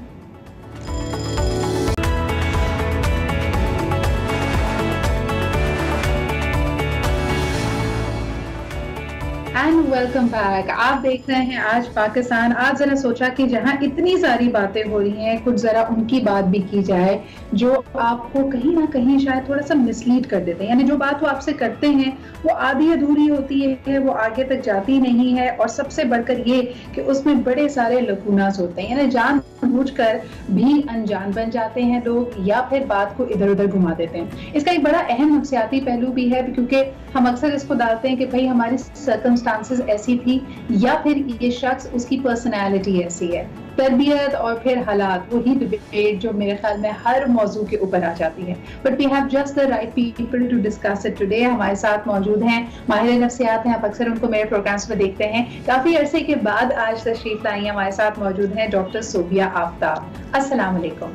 And welcome back. आप देख रहे हैं आज पाकिस्तान। आज जरा सोचा कि जहां इतनी सारी बातें हो रही हैं, कुछ जरा उनकी बात भी की जाए जो आपको कहीं ना कहीं शायद थोड़ा सा मिसलीड कर देते हैं। यानी जो बात वो आपसे करते हैं वो आधी अधूरी होती है, वो आगे तक जाती नहीं है, और सबसे बढ़कर ये कि उसमें बड़े सारे लकूनास होते हैं। यानी जानबूझकर भी अनजान बन जाते हैं लोग, या फिर बात को इधर उधर घुमा देते हैं। इसका एक बड़ा अहम नफ्सियाती पहलू भी है, क्योंकि हम अक्सर इसको डालते हैं कि भाई हमारी सर्कमस्टांसेस ऐसी थी, या फिर ये शख्स, उसकी पर्सनैलिटी ऐसी है। तरबियत और फिर हालात, वही डिबेट जो मेरे ख्याल में हर मौजू के ऊपर आ जाती है। But we have just the right people to discuss it today. हमारे साथ मौजूद हैं माहिर नफ्सियात हैं, आप अक्सर उनको मेरे प्रोग्राम्स में देखते हैं। काफी अरसे के बाद आज तशरीफ लाई हैं। हमारे साथ मौजूद हैं डॉक्टर सोबिया आफ्ताब। अस्सलाम वालेकुम।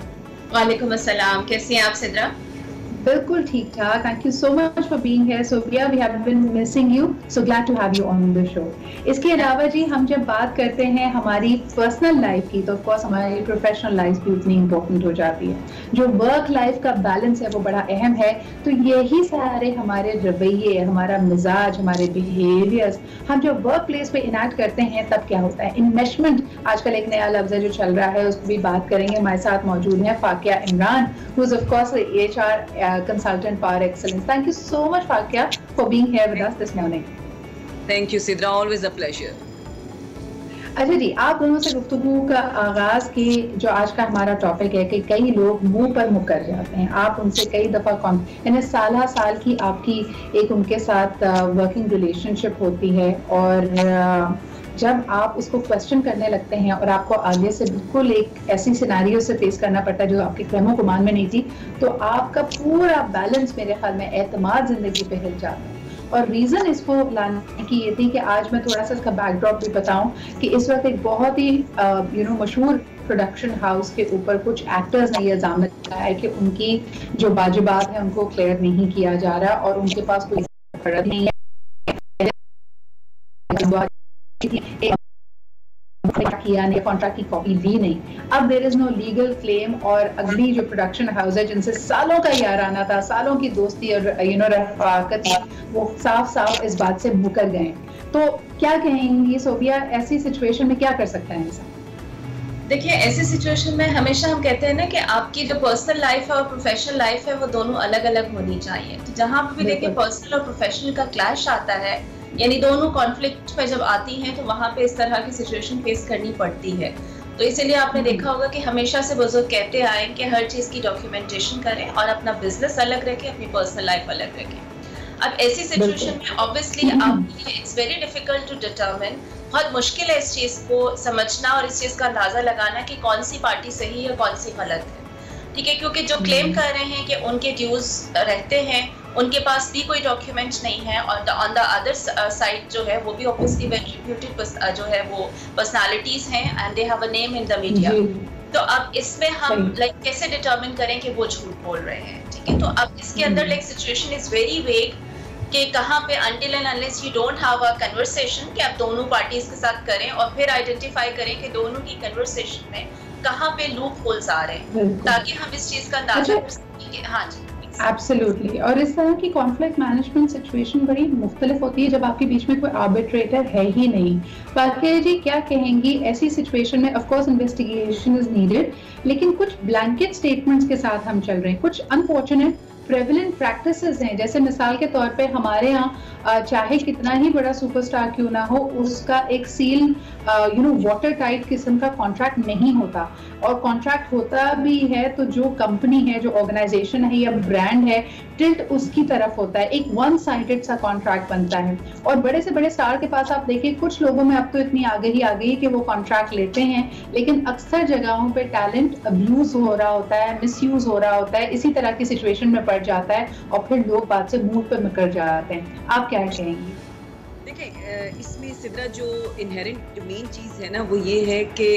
वालेकुम अस्सलाम। कैसी हैं आप सिद्रा? बिल्कुल ठीक ठाक। Thank you so much for being here Sobia, we have been missing you, so glad to have you on the show. इसके अलावा जी हम जब बात करते हैं हमारी पर्सनल लाइफ की, तो ऑफ कोर्स हमारी प्रोफेशनल लाइफ भी उतनी इंपॉर्टेंट हो जाती है। जो वर्क लाइफ का बैलेंस है वो बड़ा अहम है। तो यही सारे हमारे रवैये, हमारा मिजाज, हमारे बिहेवियर्स हम जब वर्क प्लेस पे इनैक्ट करते हैं तब क्या होता है? इन्वेस्टमेंट आजकल एक नया लफ्ज़ है जो चल रहा है, उसको भी बात करेंगे। हमारे साथ मौजूद है Fakia Imran, who is of course HR consultant par excellence. Thank you so much Fakia for being here with us this morning. Thank you Sidra, always a pleasure. अच्छा जी, आप दोनों से गुफ्तगू का आगाज की जो आज का हमारा टॉपिक है कि कई लोग मुंह पर मुकर जाते हैं। आप उनसे कई दफ़ा यानी साल की आपकी एक उनके साथ वर्किंग रिलेशनशिप होती है, और जब आप उसको क्वेश्चन करने लगते हैं और आपको आगे से बिल्कुल एक ऐसी सिनेरियो से फेस करना पड़ता है जो आपके ख्यालों गुमान में नहीं थी, तो आपका पूरा बैलेंस मेरे ख्याल में एतमाद जिंदगी पे हिल जाता है। और रीज़न इसको लाने की ये थी कि आज मैं थोड़ा सा इसका बैकड्रॉप भी बताऊं कि इस वक्त एक बहुत ही मशहूर प्रोडक्शन हाउस के ऊपर कुछ एक्टर्स ने ये इल्ज़ाम लगाया है कि उनकी जो वाजिबात है उनको क्लियर नहीं किया जा रहा, और उनके पास कोई फर्क नहीं है। किया नहीं, कॉन्ट्रैक्ट की कॉपी दी नहीं, अब there is no legal claim और अगली जो प्रोडक्शन हाउस है जिनसे सालों का याराना था, सालों की दोस्ती और रफाकत थी, वो साफ साफ इस बात से मुकर गए। तो क्या कहेंगी सोबिया, ऐसी सिचुएशन में क्या कर सकता है इंसान? देखिए, ऐसी सिचुएशन में हमेशा हम कहते हैं ना कि आपकी जो पर्सनल लाइफ है और प्रोफेशनल लाइफ है वो दोनों अलग अलग होनी चाहिए। तो जहाँ पे भी देखिए पर्सनल और प्रोफेशनल का क्लैश आता है, यानी दोनों कॉन्फ्लिक्ट में जब आती हैं तो वहाँ पे इस तरह की सिचुएशन फेस करनी पड़ती है। तो इसीलिए आपने देखा होगा कि हमेशा से बुजुर्ग कहते आए कि हर चीज़ की डॉक्यूमेंटेशन करें और अपना बिजनेस अलग रखें, अपनी पर्सनल लाइफ अलग रखें। अब ऐसी सिचुएशन में obviously it's very difficult to determine, बहुत मुश्किल है इस चीज़ को समझना और इस चीज़ का अंदाज़ा लगाना कि कौन सी पार्टी सही है कौन सी गलत है। ठीक है, क्योंकि जो क्लेम कर रहे हैं कि उनके ड्यूज रहते हैं, उनके पास भी कोई डॉक्यूमेंट नहीं है, और ऑन द अदर साइड जो है वो भी ऑब्वियसली वेरी रेप्यूटेड जो है वो पर्सनालिटीज हैं and they have a name in the media. तो अब इसमें हम लाइक कैसे डिटरमिन करें कि वो झूठ बोल रहे हैं? ठीक है, तो अब इसके अंदर like situation is very vague कि कहाँ पे until and unless you don't have a conversation कि आप दोनों पार्टीज के साथ करें और फिर आइडेंटिफाई करें कि दोनों की कन्वर्सेशन में कहाँ पे लूप होल्स आ रहे हैं, ताकि हम इस चीज का अंदाजा कर सकें कि हाँ जी एब्सोल्युटली। और इस तरह की कॉन्फ्लिक्ट मैनेजमेंट सिचुएशन बड़ी मुख्तलिफ होती है जब आपके बीच में कोई आर्बिट्रेटर है ही नहीं। पाकिया जी क्या कहेंगी ऐसी सिचुएशन में? Of course investigation is needed, लेकिन कुछ ब्लैंकेट स्टेटमेंट्स के साथ हम चल रहे हैं, कुछ अनफॉर्चुनेट प्रेवलेंट प्रैक्टिसेस हैं। जैसे मिसाल के तौर पे हमारे यहाँ चाहे कितना ही बड़ा सुपरस्टार क्यों ना हो, उसका एक सील वाटर टाइट किस्म का कॉन्ट्रैक्ट नहीं होता, और कॉन्ट्रैक्ट होता भी है तो जो कंपनी है, जो ऑर्गेनाइजेशन है या ब्रांड है, टिल्ट उसकी तरफ होता है, एक वन साइडेड सा कॉन्ट्रैक्ट बनता है। और बड़े से बड़े स्टार के पास आप देखिए, कुछ लोगों में अब तो इतनी आगे आ गई कि वो कॉन्ट्रैक्ट लेते हैं, लेकिन अक्सर जगहों पे टैलेंट अब्यूज हो रहा होता है, मिसयूज हो रहा होता है, इसी तरह की सिचुएशन में पड़ जाता है और फिर लोग बात से मुंह पे मुकर जाते हैं। आप क्या कहेंगी? देखिए, इसमें सिद्रा जो इनहेरेंट जो मेन चीज़ है ना वो ये है कि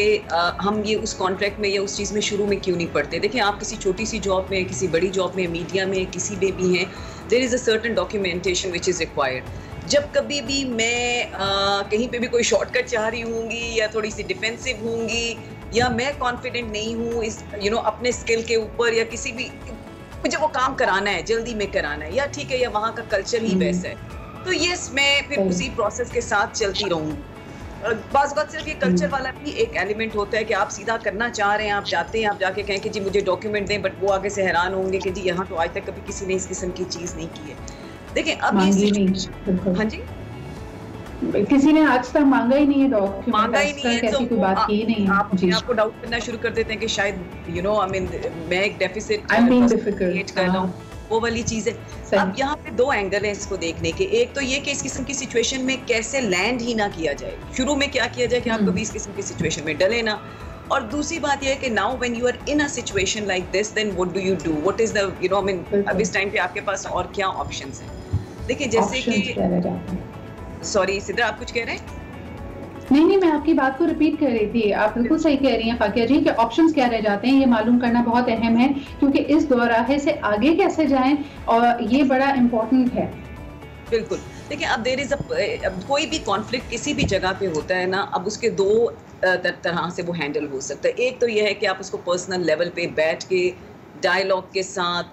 हम ये उस कॉन्ट्रैक्ट में या उस चीज़ में शुरू में क्यों नहीं पढ़ते। देखिए, आप किसी छोटी सी जॉब में, किसी बड़ी जॉब में, मीडिया में, किसी में भी हैं, there is a certain documentation which is required. जब कभी भी मैं कहीं पे भी कोई शॉर्टकट चाह रही होंगी या थोड़ी सी डिफेंसिव होंगी या मैं कॉन्फिडेंट नहीं हूँ इस अपने स्किल के ऊपर, या किसी भी मुझे वो काम कराना है, जल्दी में कराना है, या ठीक है, या वहाँ का कल्चर ही वैसा है, तो ये मैं फिर उसी प्रोसेस के साथ चलती रहूँगी। बाज़ वक़्त सिर्फ ये कल्चर वाला भी एक एलिमेंट होता है कि आप सीधा करना चाह रहे हैं, आप जाते हैं, आप जाके कहें कि जी मुझे डॉक्यूमेंट दें, बट वो आगे से हैरान होंगे कि जी यहाँ तो आज तक कभी किसी ने इस किस्म की चीज़ नहीं की है। देखिए, अब ये हाँ जी, किसी ने आज तक मांगा ही नहीं है डॉक्यूमेंट, मांगा ही नहीं है, ऐसी कोई बात की नहीं है। आपको डाउट करना शुरू कर देते हैं कि शायद मैं एक डेफिसिट क्रिएट कर रहा हूँ, वो वाली चीज है। अब यहाँ पे दो एंगल है इसको देखने के। एक तो ये कि इस किस्म की सिचुएशन में कैसे लैंड ही ना किया जाए, शुरू में क्या किया जाए कि आप कभी इस किस्म की सिचुएशन में डले ना। और दूसरी बात ये है कि now when you are in a situation like this, then what do you do, what is the अब इस टाइम पे आपके पास और क्या ऑप्शंस हैं। देखिए, जैसे कि सॉरी सिद्रा, आप कुछ कह रहे हैं? नहीं, मैं आपकी बात को रिपीट कर रही थी। आप बिल्कुल सही कह रही हैं फाकिया जी कि ऑप्शंस क्या रह जाते हैं, ये मालूम करना बहुत अहम है, क्योंकि इस दोराहे से आगे कैसे जाएं और ये बड़ा इम्पोर्टेंट है। बिल्कुल। देखिए, अब देयर इज कोई भी कॉन्फ्लिक्ट किसी भी जगह पे होता है ना, अब उसके दो तरह से वो हैंडल हो सकता है। एक तो ये है कि आप उसको पर्सनल लेवल पे बैठ के डायलॉग के साथ,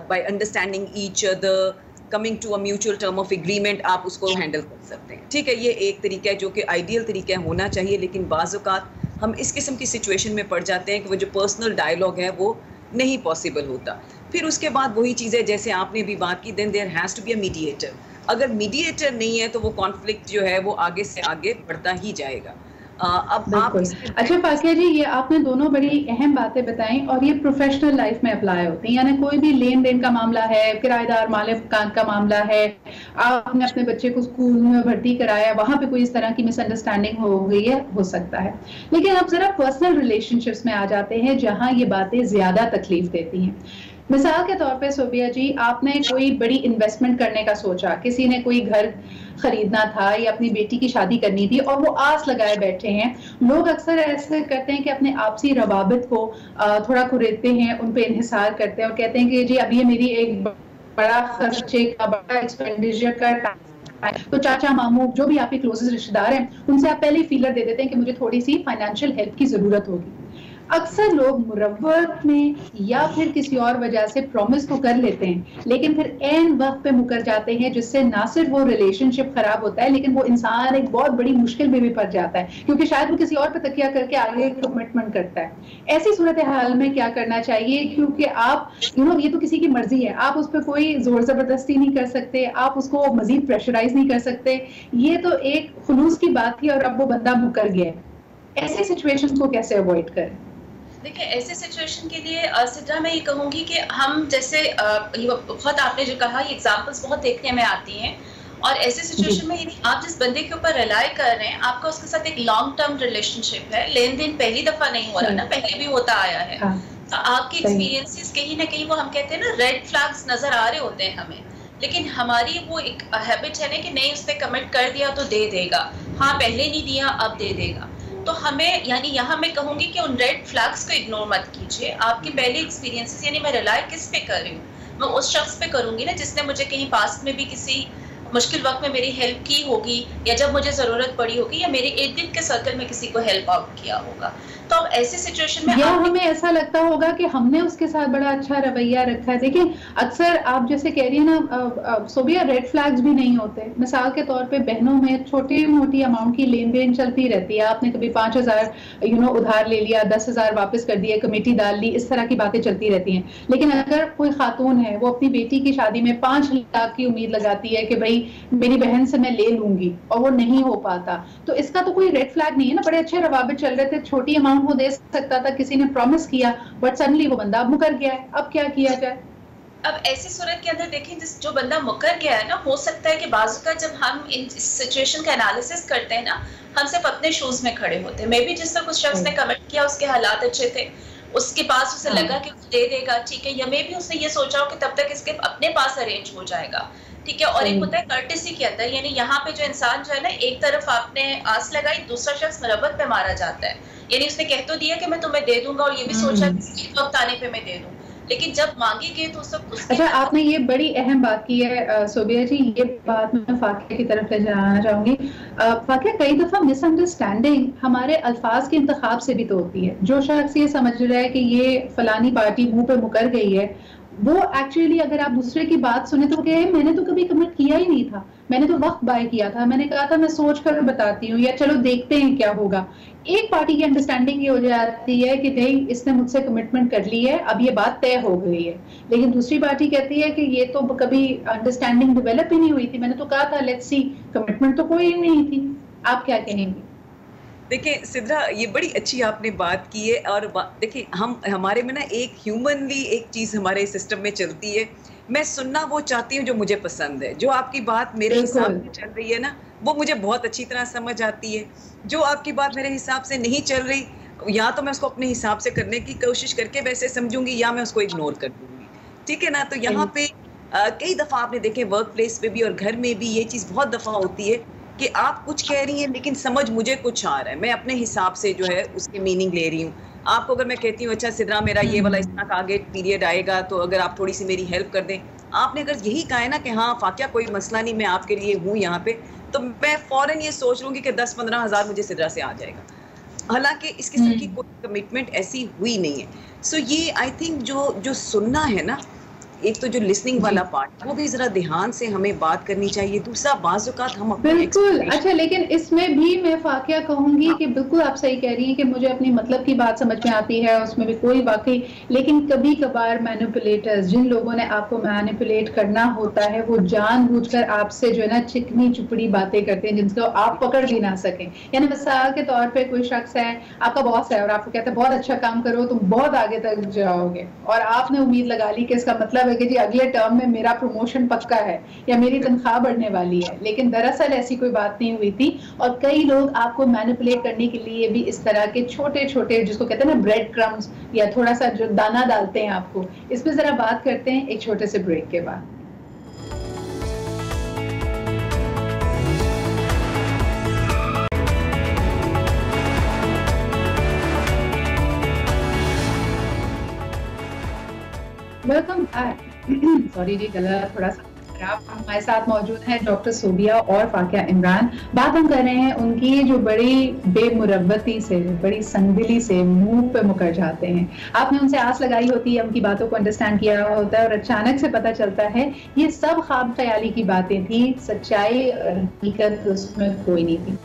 by understanding each other, coming to a mutual term of agreement, आप उसको हैंडल कर सकते हैं। ठीक है, ये एक तरीका है जो कि आइडियल तरीका होना चाहिए, लेकिन बाज़ औक़ात हम इस किस्म की सिचुएशन में पड़ जाते हैं कि वो जो पर्सनल डायलॉग है वो नहीं पॉसिबल होता। फिर उसके बाद वही चीज़ है जैसे आपने भी बात की, then there has to be a mediator. अगर मीडिएटर नहीं है तो वो कॉन्फ्लिक्ट जो है वो आगे से आगे बढ़ता ही जाएगा। अब आप अच्छा फाकिया जी, ये आपने दोनों बड़ी अहम बातें बताई और ये प्रोफेशनल लाइफ में अप्लाई होती हैं। यानी कोई भी लेन देन का मामला है, किराएदार मालिक का मामला है, आपने अपने बच्चे को स्कूल में भर्ती कराया, वहां पे कोई इस तरह की मिसअंडरस्टैंडिंग हो गई है, हो सकता है। लेकिन अब जरा पर्सनल रिलेशनशिप्स में आ जाते हैं जहां ये बातें ज्यादा तकलीफ देती हैं। मिसाल के तौर पे सोबिया जी, आपने कोई बड़ी इन्वेस्टमेंट करने का सोचा, किसी ने कोई घर खरीदना था या अपनी बेटी की शादी करनी थी और वो आस लगाए बैठे हैं। लोग अक्सर ऐसे करते हैं कि अपने आपसी रवाबित को थोड़ा कुरेदते हैं, उन पे इन्हिसार करते हैं और कहते हैं कि जी अब ये मेरी एक बड़ा खर्चे का, बड़ा एक्सपेंडिचर का तो चाचा मामू जो भी आपके क्लोजेस्ट रिश्तेदार हैं उनसे आप पहले ही फीलर दे देते हैं कि मुझे थोड़ी सी फाइनेंशियल हेल्प की जरूरत होगी। अक्सर लोग मुरव्वत में या फिर किसी और वजह से प्रॉमिस तो कर लेते हैं लेकिन फिर एन वक्त पे मुकर जाते हैं, जिससे ना सिर्फ वो रिलेशनशिप खराब होता है लेकिन वो इंसान एक बहुत बड़ी मुश्किल में भी फंस जाता है क्योंकि शायद वो किसी और पे तकिया करके आगे कमिटमेंट करता है। ऐसी सूरत हाल में क्या करना चाहिए? क्योंकि आप ये तो किसी की मर्जी है, आप उस पर कोई जोर जबरदस्ती नहीं कर सकते, आप उसको मजीद प्रेशराइज नहीं कर सकते। ये तो एक खुलूस की बात थी और अब वो बंदा मुकर गया है। ऐसी सिचुएशंस को कैसे अवॉइड करें? देखिए, ऐसे सिचुएशन के लिए सिद्रा मैं ये कहूँगी कि हम जैसे बहुत आपने जो कहा ये एग्जांपल्स बहुत देखने में आती हैं और ऐसे सिचुएशन में यानी आप जिस बंदे के ऊपर रिलाई कर रहे हैं आपका उसके साथ एक लॉन्ग टर्म रिलेशनशिप है, लेन देन पहली दफा नहीं हो रहा ना, पहले भी होता आया है। तो आपके एक्सपीरियंसेस कहीं ना कहीं वो हम कहते हैं ना रेड फ्लैग्स नजर आ रहे होते हैं हमें, लेकिन हमारी वो एक हैबिट है ना कि नहीं उसने कमिट कर दिया तो दे देगा, हाँ पहले नहीं दिया अब दे देगा। तो हमें यानी यहाँ मैं कहूँगी कि उन रेड फ्लैग्स को इग्नोर मत कीजिए। आपके पहले एक्सपीरियंसेस यानी मैं रिलाई किस पे कर रही हूँ, मैं उस शख्स पे करूँगी ना जिसने मुझे कहीं पास्ट में भी किसी मुश्किल वक्त में मेरी हेल्प की होगी या जब मुझे ज़रूरत पड़ी होगी या मेरे इर्द गिर्द के सर्कल में किसी को हेल्प आउट किया होगा। तो अब ऐसे सिचुएशन में हमें ऐसा लगता होगा कि हमने उसके साथ बड़ा अच्छा रवैया रखा है। देखिए अक्सर आप जैसे कह रही है ना सोबिया, रेड फ्लैग्स भी नहीं होते। मिसाल के तौर पे बहनों में छोटी मोटी अमाउंट की लेन देन चलती रहती है, आपने कभी 5,000 उधार ले लिया, 10,000 वापस कर दिए, कमेटी डाल ली, इस तरह की बातें चलती रहती हैं। लेकिन अगर कोई खातून है वो अपनी बेटी की शादी में 5 लाख की उम्मीद लगाती है कि भाई मेरी बहन से मैं ले लूंगी और वो नहीं हो पाता, तो इसका तो कोई रेड फ्लैग नहीं है ना। बड़े अच्छे रवाबित चल रहे थे, छोटी अमाउंट वो दे सकता था, किसी ने प्रॉमिस किया बट सडनली वो बंदा मुकर गया है। अब क्या किया जाए? अब ऐसी सूरत के अंदर देखें जो बंदा मुकर गया है ना, हो सकता है कि बाजू का जब हम इस सिचुएशन का एनालिसिस करते हैं ना, हम सिर्फ अपने शूज में खड़े होते हैं। मे बी जिस तक उस शख्स ने कमिट किया उसके हालात अच्छे थे, उसके पास उसे लगा कि वो दे देगा, ठीक है, या मे बी उसने ये सोचा हो कि तब तक इसके अपने पास अरेंज हो जाएगा, ठीक है। और एक होता है कर्टेसी के अंदर, यानी यहाँ पे जो इंसान जो है ना, एक तरफ आपने आस लगाई, दूसरा शख्स मुरब्बत पे मारा जाता है। यानी उसने कह तो दिया कि मैं तुम्हें दे दूंगा और ये भी सोचा कि वक्त आने पे मैं दे दूं, लेकिन जब मांगी गई तो सब अच्छा, आपने ये बड़ी अहम बात की है सोबिया जी, ये बात मैं फाकिया की तरफ ले जाना चाहूंगी। फाकिया, कई दफा मिसअंडरस्टैंडिंग हमारे अल्फाज के इंतखाब से भी तो होती है। जो शख्स ये समझ रहा है कि ये फलानी पार्टी मुंह पे मुकर गई है, वो एक्चुअली अगर आप दूसरे की बात सुने तो कहे मैंने तो कभी कमिट किया ही नहीं था, मैंने तो वक्त बाय किया था, मैंने कहा था मैं सोच कर बताती हूँ या चलो देखते हैं क्या होगा। एक पार्टी की अंडरस्टैंडिंग ये हो जाती है कि नहीं इसने मुझसे कमिटमेंट कर ली है, अब ये बात तय हो गई है, लेकिन दूसरी पार्टी कहती है कि ये तो कभी अंडरस्टैंडिंग डेवलप ही नहीं हुई थी, मैंने तो कहा था लेट्स सी, कमिटमेंट तो कोई नहीं थी। आप क्या कहेंगे? देखिए सिद्रा, ये बड़ी अच्छी आपने बात की है। और देखिए हमारे में ना एक ह्यूमनली एक चीज़ हमारे सिस्टम में चलती है, मैं सुनना वो चाहती हूँ जो मुझे पसंद है। जो आपकी बात मेरे हिसाब से चल रही है ना, वो मुझे बहुत अच्छी तरह समझ आती है। जो आपकी बात मेरे हिसाब से नहीं चल रही, या तो मैं उसको अपने हिसाब से करने की कोशिश करके वैसे समझूंगी या मैं उसको इग्नोर कर दूंगी, ठीक है ना। तो यहाँ पे कई दफ़ा आपने देखे वर्क प्लेस पे भी और घर में भी ये चीज़ बहुत दफ़ा होती है कि आप कुछ कह रही हैं लेकिन समझ मुझे कुछ आ रहा है, मैं अपने हिसाब से जो है उसके मीनिंग ले रही हूँ। आपको अगर मैं कहती हूँ अच्छा सिद्रा मेरा ये वाला इस तरह का आगे पीरियड आएगा तो अगर आप थोड़ी सी मेरी हेल्प कर दें, आपने अगर यही कहा है ना कि हाँ फाकिया कोई मसला नहीं, मैं आपके लिए हूँ यहाँ पे, तो मैं फ़ौरन ये सोच लूँगी कि 10-15 हज़ार मुझे सिद्रा से आ जाएगा, हालांकि इस किस्म की कोई कमिटमेंट ऐसी हुई नहीं है। सो ये आई थिंक जो सुनना है ना, एक तो जो लिसनिंग वाला पार्ट वो भी जरा ध्यान से हमें बात करनी चाहिए। दूसरा बाज़-औक़ात हम बिल्कुल अच्छा, लेकिन इसमें भी मैं फाकिया कहूंगी कि बिल्कुल आप सही कह रही हैं कि मुझे अपनी मतलब की बात समझ में आती है, उसमें भी कोई वाकई, लेकिन कभी कभार मैनिपुलेटर्स, जिन लोगों ने आपको मैनिपुलेट करना होता है, वो जानबूझकर आपसे जो है ना चिकनी चुपड़ी बातें करते हैं जिनको आप पकड़ भी ना सकें। यानी मिसाल के तौर पे कोई शख्स है, आपका बॉस है और आपको कहता है बहुत अच्छा काम करो, तुम बहुत आगे तक जाओगे, और आपने उम्मीद लगा ली कि इसका मतलब कि जी अगले टर्म में मेरा प्रमोशन पक्का है या मेरी तनख्वाह बढ़ने वाली है, लेकिन दरअसल ऐसी कोई बात नहीं हुई थी। और कई लोग आपको मैनिपुलेट करने के लिए भी इस तरह के छोटे छोटे, जिसको कहते हैं ना ब्रेड क्रम्स, या थोड़ा सा जो दाना डालते हैं आपको। इस पे जरा बात करते हैं एक छोटे से ब्रेक के बाद। Welcome back. सॉरी जी, गला थोड़ा सा आप हमारे साथ मौजूद हैं डॉक्टर सोबिया और फाकिया इमरान। बात हम कर रहे हैं उनकी जो बड़ी बेमुरव्वती से, बड़ी संगदिली से मुंह पे मुकर जाते हैं। आपने उनसे आस लगाई होती है, उनकी बातों को अंडरस्टैंड किया होता है और अचानक से पता चलता है ये सब ख्वाब ख्याली की बातें थी, सच्चाई हकीकत उसमें कोई नहीं थी।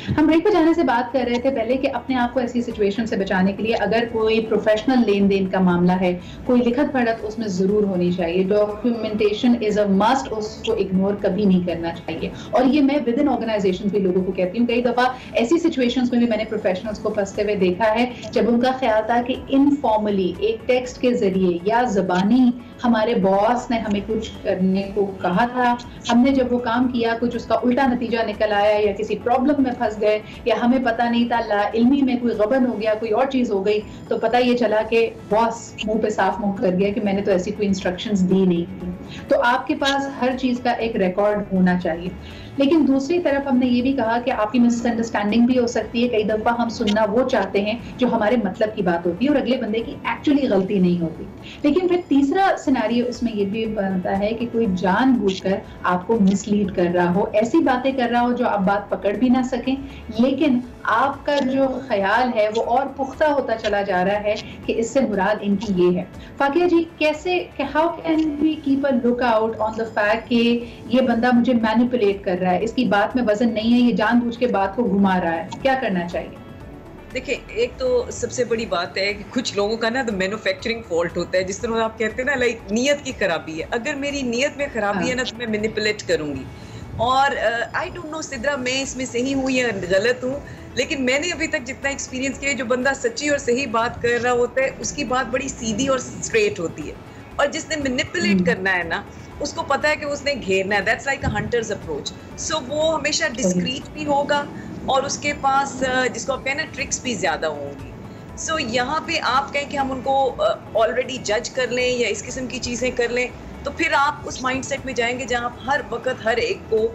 हम ब्रेक पे जाने से बात कर रहे थे पहले कि अपने आप को ऐसी सिचुएशन से बचाने के लिए अगर कोई प्रोफेशनल लेन देन का मामला है, कोई लिखत पढ़त उसमें जरूर होनी चाहिए। डॉक्यूमेंटेशन इज अ मस्ट, उसको इग्नोर कभी नहीं करना चाहिए। और ये मैं विद इन ऑर्गेनाइजेशन भी लोगों को कहती हूँ। कई दफा ऐसी सिचुएशंस में भी मैंने प्रोफेशनल्स को फंसते हुए देखा है जब उनका ख्याल था कि इनफॉर्मली एक टेक्स्ट के जरिए या जबानी हमारे बॉस ने हमें कुछ करने को कहा था, हमने जब वो काम किया कुछ उसका उल्टा नतीजा निकल आया या किसी प्रॉब्लम में फंस गए या हमें पता नहीं था, लाइल्मी में कोई गबन हो गया, कोई और चीज हो गई, तो पता ये चला कि बॉस मुंह पे साफ मुंह कर गया कि मैंने तो ऐसी कोई इंस्ट्रक्शंस दी नहीं थी। तो आपके पास हर चीज का एक रिकॉर्ड होना चाहिए। लेकिन दूसरी तरफ हमने ये भी कहा कि आपकी मिसअंडरस्टैंडिंग भी हो सकती है। कई दफा हम सुनना वो चाहते हैं जो हमारे मतलब की बात होती है और अगले बंदे की एक्चुअली गलती नहीं होती। लेकिन फिर तीसरा सिनेरियो इसमें ये भी बनता है कि कोई जानबूझकर आपको मिसलीड कर रहा हो, ऐसी बातें कर रहा हो जो आप बात पकड़ भी ना सकें, लेकिन आपका जो ख्याल है वो और पुख्ता होता चला जा रहा है कि इससे मुराद इनकी ये है। फाकिया जी, कैसे, how can we keep a look out on the fact कि ये बंदा मुझे मैनिपुलेट कर रहा है, इसकी बात में वजन नहीं है, ये जानबूझ के बात को घुमा रहा है, क्या करना चाहिए? देखिए, एक तो सबसे बड़ी बात है कि कुछ लोगों का ना तो मैन्युफैक्चरिंग फॉल्ट होता है, जिस तरह आप कहते हैं ना, लाइक नीयत की खराबी है। अगर मेरी नीयत में खराबी है ना तो मैं मैनिपुलेट करूंगी। और आई डोंट नो सिद्रा, मैं इसमें सही हूँ या गलत हूँ, लेकिन मैंने अभी तक जितना एक्सपीरियंस किया है, जो बंदा सच्ची और सही बात कर रहा होता है उसकी बात बड़ी सीधी और स्ट्रेट होती है, और जिसने मैनिपुलेट करना है ना उसको पता है कि उसने घेरना है। That's like a hunter's approach. So वो हमेशा डिस्क्रीट भी होगा और उसके पास जिसको आप कहना ट्रिक्स भी ज्यादा होंगी। सो यहाँ पे आप कहें कि हम उनको ऑलरेडी जज कर लें या इस किस्म की चीजें कर लें, तो फिर आप उस माइंडसेट में जाएंगे जहाँ आप हर वक्त हर एक को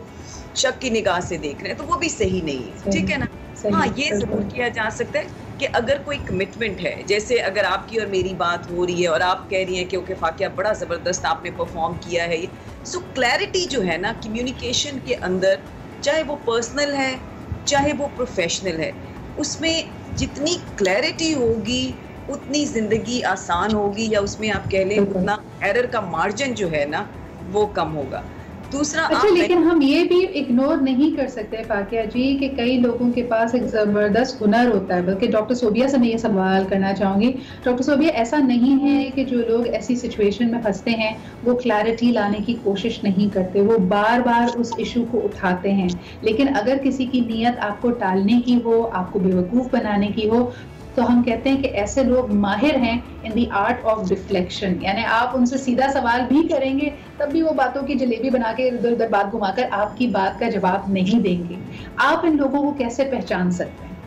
शक की निगाह से देख रहे हैं, तो वो भी सही नहीं है। ठीक है ना? हाँ, ये जरूर किया जा सकता है कि अगर कोई कमिटमेंट है, जैसे अगर आपकी और मेरी बात हो रही है और आप कह रही हैं कि ओके फाकिया, बड़ा ज़बरदस्त आपने परफॉर्म किया है, सो क्लैरिटी जो है ना कम्युनिकेशन के अंदर, चाहे वो पर्सनल है चाहे वो प्रोफेशनल है, उसमें जितनी क्लैरिटी होगी उतनी ज़िंदगी आसान होगी, या उसमें आप कह लें उतना एरर का मार्जिन जो है ना वो कम होगा। दूसरा, अच्छा, लेकिन हम ये भी इग्नोर नहीं कर सकते फाकिया जी कि कई लोगों के पास एक जबरदस्त हुनर होता है। बल्कि डॉक्टर सोबिया से मैं ये सवाल करना चाहूंगी, डॉक्टर सोबिया, ऐसा नहीं है कि जो लोग ऐसी सिचुएशन में फंसते हैं वो क्लैरिटी लाने की कोशिश नहीं करते, वो बार बार उस इशू को उठाते हैं, लेकिन अगर किसी की नीयत आपको टालने की हो, आपको बेवकूफ़ बनाने की हो, तो हम कहते हैं कि ऐसे लोग माहिर हैं in the art of deflection. यानी आप उनसे सीधा सवाल भी करेंगे तब भी वो बातों की जलेबी बना के इधर उधर बात घुमाकर आपकी बात का जवाब नहीं देंगे। आप इन लोगों को कैसे पहचान सकते हैं?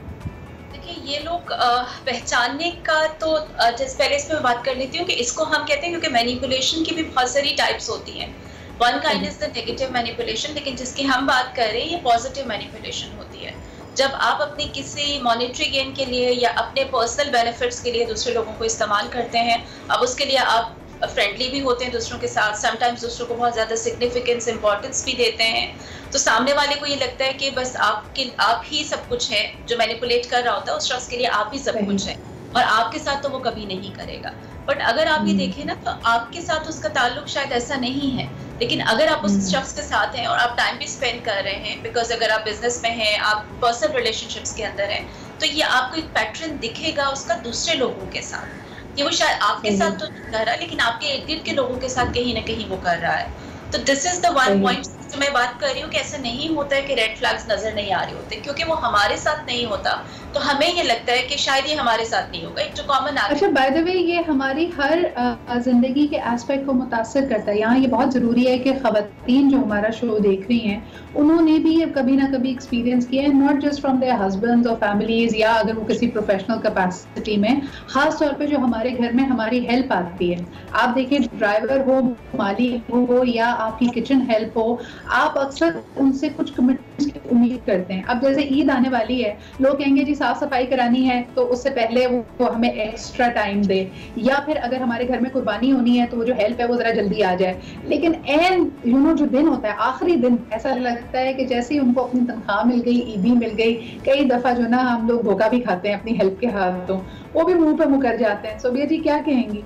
देखिए, ये लोग पहचानने का तो जैसे पहले इस पे बात कर लेती हूँ कि इसको हम कहते हैं, क्योंकि मैनिपुलेशन की भी बहुत सारी टाइप्स होती हैं। One kind is the negative manipulation, लेकिन जिसकी हम बात कर रहे हैं ये पॉजिटिव मैनिपुलेशन होती है। जब आप अपनी किसी मॉनेटरी गेन के लिए या अपने पर्सनल बेनिफिट्स के लिए दूसरे लोगों को इस्तेमाल करते हैं, अब उसके लिए आप फ्रेंडली भी होते हैं दूसरों के साथ, समटाइम्स दूसरों को बहुत ज़्यादा सिग्निफिकेंस, इंपॉर्टेंस भी देते हैं, तो सामने वाले को ये लगता है कि बस आप ही सब कुछ है। जो मैनिपुलेट कर रहा होता है उस शख्स के लिए आप ही सब कुछ है, और आपके साथ तो वो कभी नहीं करेगा। बट अगर आप ये देखें ना, तो आपके साथ उसका ताल्लुक शायद ऐसा नहीं है, लेकिन अगर आप उस शख्स के साथ हैं और आप टाइम भी स्पेंड कर रहे हैं, बिकॉज अगर आप बिजनेस में हैं, आप पर्सनल रिलेशनशिप्स के अंदर हैं, तो ये आपको एक पैटर्न दिखेगा उसका दूसरे लोगों के साथ। ये वो शायद आपके साथ तो नहीं कर रहा, लेकिन आपके इर्द गिर्द के लोगों के साथ कहीं ना कहीं वो कर रहा है। तो this is the one point जो मैं बात कर रही हूँ कि ऐसा नहीं होता है कि रेड फ्लैग्स नजर नहीं आ रहे होते, क्योंकि वो हमारे साथ नहीं होता तो हमें ये लगता है कि शायद ये हमारे साथ नहीं होगा। एक जो कॉमन। अच्छा, बाय द वे, ये हमारी हर जिंदगी के एस्पेक्ट को मुतासर करता है। यहाँ ये बहुत जरूरी है कि खवातीन जो हमारा शो देख रही हैं उन्होंने भी कभी ना कभी एक्सपीरियंस किया है, not just from their husbands और फैमिलीज, या अगर वो किसी प्रोफेशनल कैपेसिटी में, खास तौर पे जो हमारे घर में हमारी हेल्प आती है। आप देखिए, ड्राइवर हो, माली हो, या आपकी किचन हेल्प हो, आप अक्सर उनसे कुछ कमिटमेंट्स की उम्मीद करते हैं। अब जैसे ईद आने वाली है, लोग कहेंगे जी साफ सफाई करानी है तो उससे पहले वो हमें एक्स्ट्रा टाइम दे, या फिर अगर हमारे घर में कुर्बानी होनी है तो वो जो हेल्प है वो जरा जल्दी आ जाए। लेकिन एन जो दिन होता है, आखिरी दिन, ऐसा लगता है कि जैसे ही उनको अपनी तनख्वाह मिल गई, ईदी मिल गई, कई दफा जो ना हम लोग धोखा भी खाते हैं अपनी हेल्प के हाथों, वो भी मुंह पे मुकर जाते हैं। सोबिया जी क्या कहेंगी?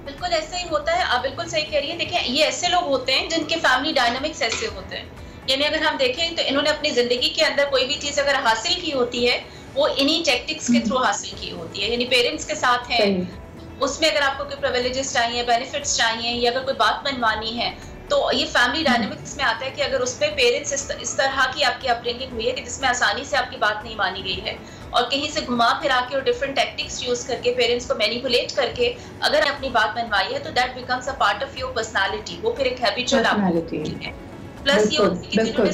बिल्कुल ऐसा ही होता है, आप बिल्कुल सही कह रही है। देखिए ये ऐसे लोग होते हैं जिनके फैमिली डायनामिक्स ऐसे होते हैं, यानी अगर हम देखें तो इन्होंने अपनी जिंदगी के अंदर कोई भी चीज अगर हासिल की होती है वो इन्हीं टैक्टिक्स के थ्रू हासिल की होती है, यानी पेरेंट्स के साथ है, उसमें अगर आपको कोई प्रिविलेजेस चाहिए, बेनिफिट्स चाहिए, या अगर कोई बात मनवानी है तो ये फैमिली डायनामिक्स में आता है कि अगर उस पे पेरेंट्स इस तरह की आपकी अपब्रिंगिंग हुई है कि जिसमें आसानी से आपकी बात नहीं मानी गई है और कहीं से घुमा फिरा के और डिफरेंट टैक्टिक्स यूज करके पेरेंट्स को मैनिपुलेट करके अगर अपनी बात मनवाई है तो that becomes a part of your personality, वो फिर एक हैबिचुअल आपकी है। प्लस ये होती है कि जिन्होंने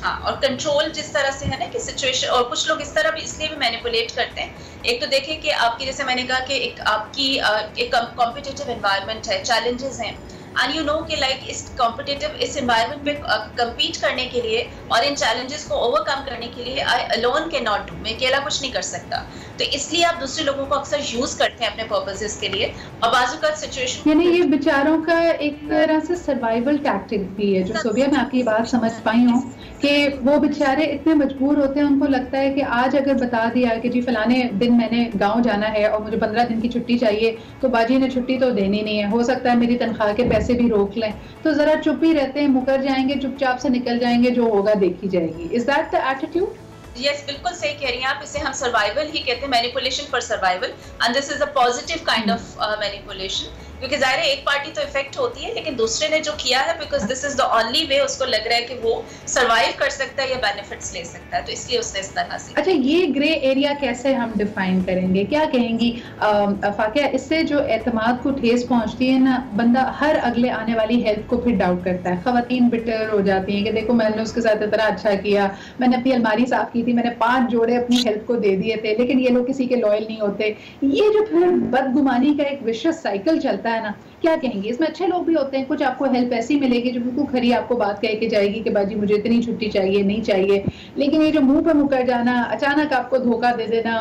हाँ, और कंट्रोल जिस तरह से है ना कि सिचुएशन, और कुछ लोग इस तरह भी इसलिए भी मैनिपुलेट करते हैं। एक तो देखिए कि आपकी, जैसे मैंने कहा कि एक आपकी एक कॉम्पिटिटिव एनवायरनमेंट है, चैलेंजेस हैं, एंड यू नो कि लाइक इस कॉम्पिटिटिव इस एनवायरनमेंट पे कम्पीट करने के लिए और इन चैलेंजेस को ओवरकम करने के लिए आई अलोन कैन नॉट डू, मैं अकेला कुछ नहीं कर सकता, तो इसलिए आप दूसरे लोगों को अक्सर यूज करते हैं अपने पर्पसेस के लिए। और बाजू का सिचुएशन, यानी ये बेचारों का एक तरह से सर्वाइवल टैक्टिक भी है। जो सोबिया, मैं आपकी बात समझ पाई हूँ कि वो बेचारे इतने मजबूर होते हैं, उनको लगता है कि आज अगर बता दिया कि जी फलाने दिन मैंने गांव जाना है और मुझे 15 दिन की छुट्टी चाहिए, तो बाजी ने छुट्टी तो देनी नहीं है, हो सकता है मेरी तनख्वाह के पैसे भी रोक लें, तो जरा चुप ही रहते हैं, मुकर जाएंगे, चुपचाप से निकल जाएंगे, जो होगा देखी जाएगी। Is that the attitude? Yes, बिल्कुल सही कह रही हैं आप। इसे हम सर्वाइवल ही कहते हैं, manipulation for survival, and this is a positive kind of manipulation, क्योंकि जाहिर है एक पार्टी तो इफेक्ट होती है लेकिन दूसरे ने जो किया है because this is the only way, उसको लग रहा है कि वो सर्वाइव कर सकता है या बेनिफिट्स ले सकता है, तो इसलिए उसने इस तरह से। अच्छा, ये ग्रे एरिया कैसे हम डिफाइन करेंगे? क्या कहेंगी फाकिया, इससे जो एतमाद को ठेस पहुंचती है ना, बंदा हर अगले आने वाली हेल्प को फिर डाउट करता है, खवातीन बिटर हो जाती हैं कि देखो मैंने उसके साथ इतना अच्छा किया, मैंने अपनी अलमारी साफ की थी, मैंने 5 जोड़े अपनी हेल्प को दे दिए थे, लेकिन ये लोग किसी के लॉयल नहीं होते। ये जो फिर बदगुमानी का एक विशियस साइकिल चलता है ना, क्या कहेंगे? इसमें अच्छे लोग भी होते हैं, कुछ आपको हेल्प ऐसी मिलेगी जो बिल्कुल खरी आपको बात कह के जाएगी कि बाजी मुझे इतनी छुट्टी चाहिए, नहीं चाहिए, लेकिन ये जो मुंह पे मुकर जाना, अचानक आपको धोखा दे देना,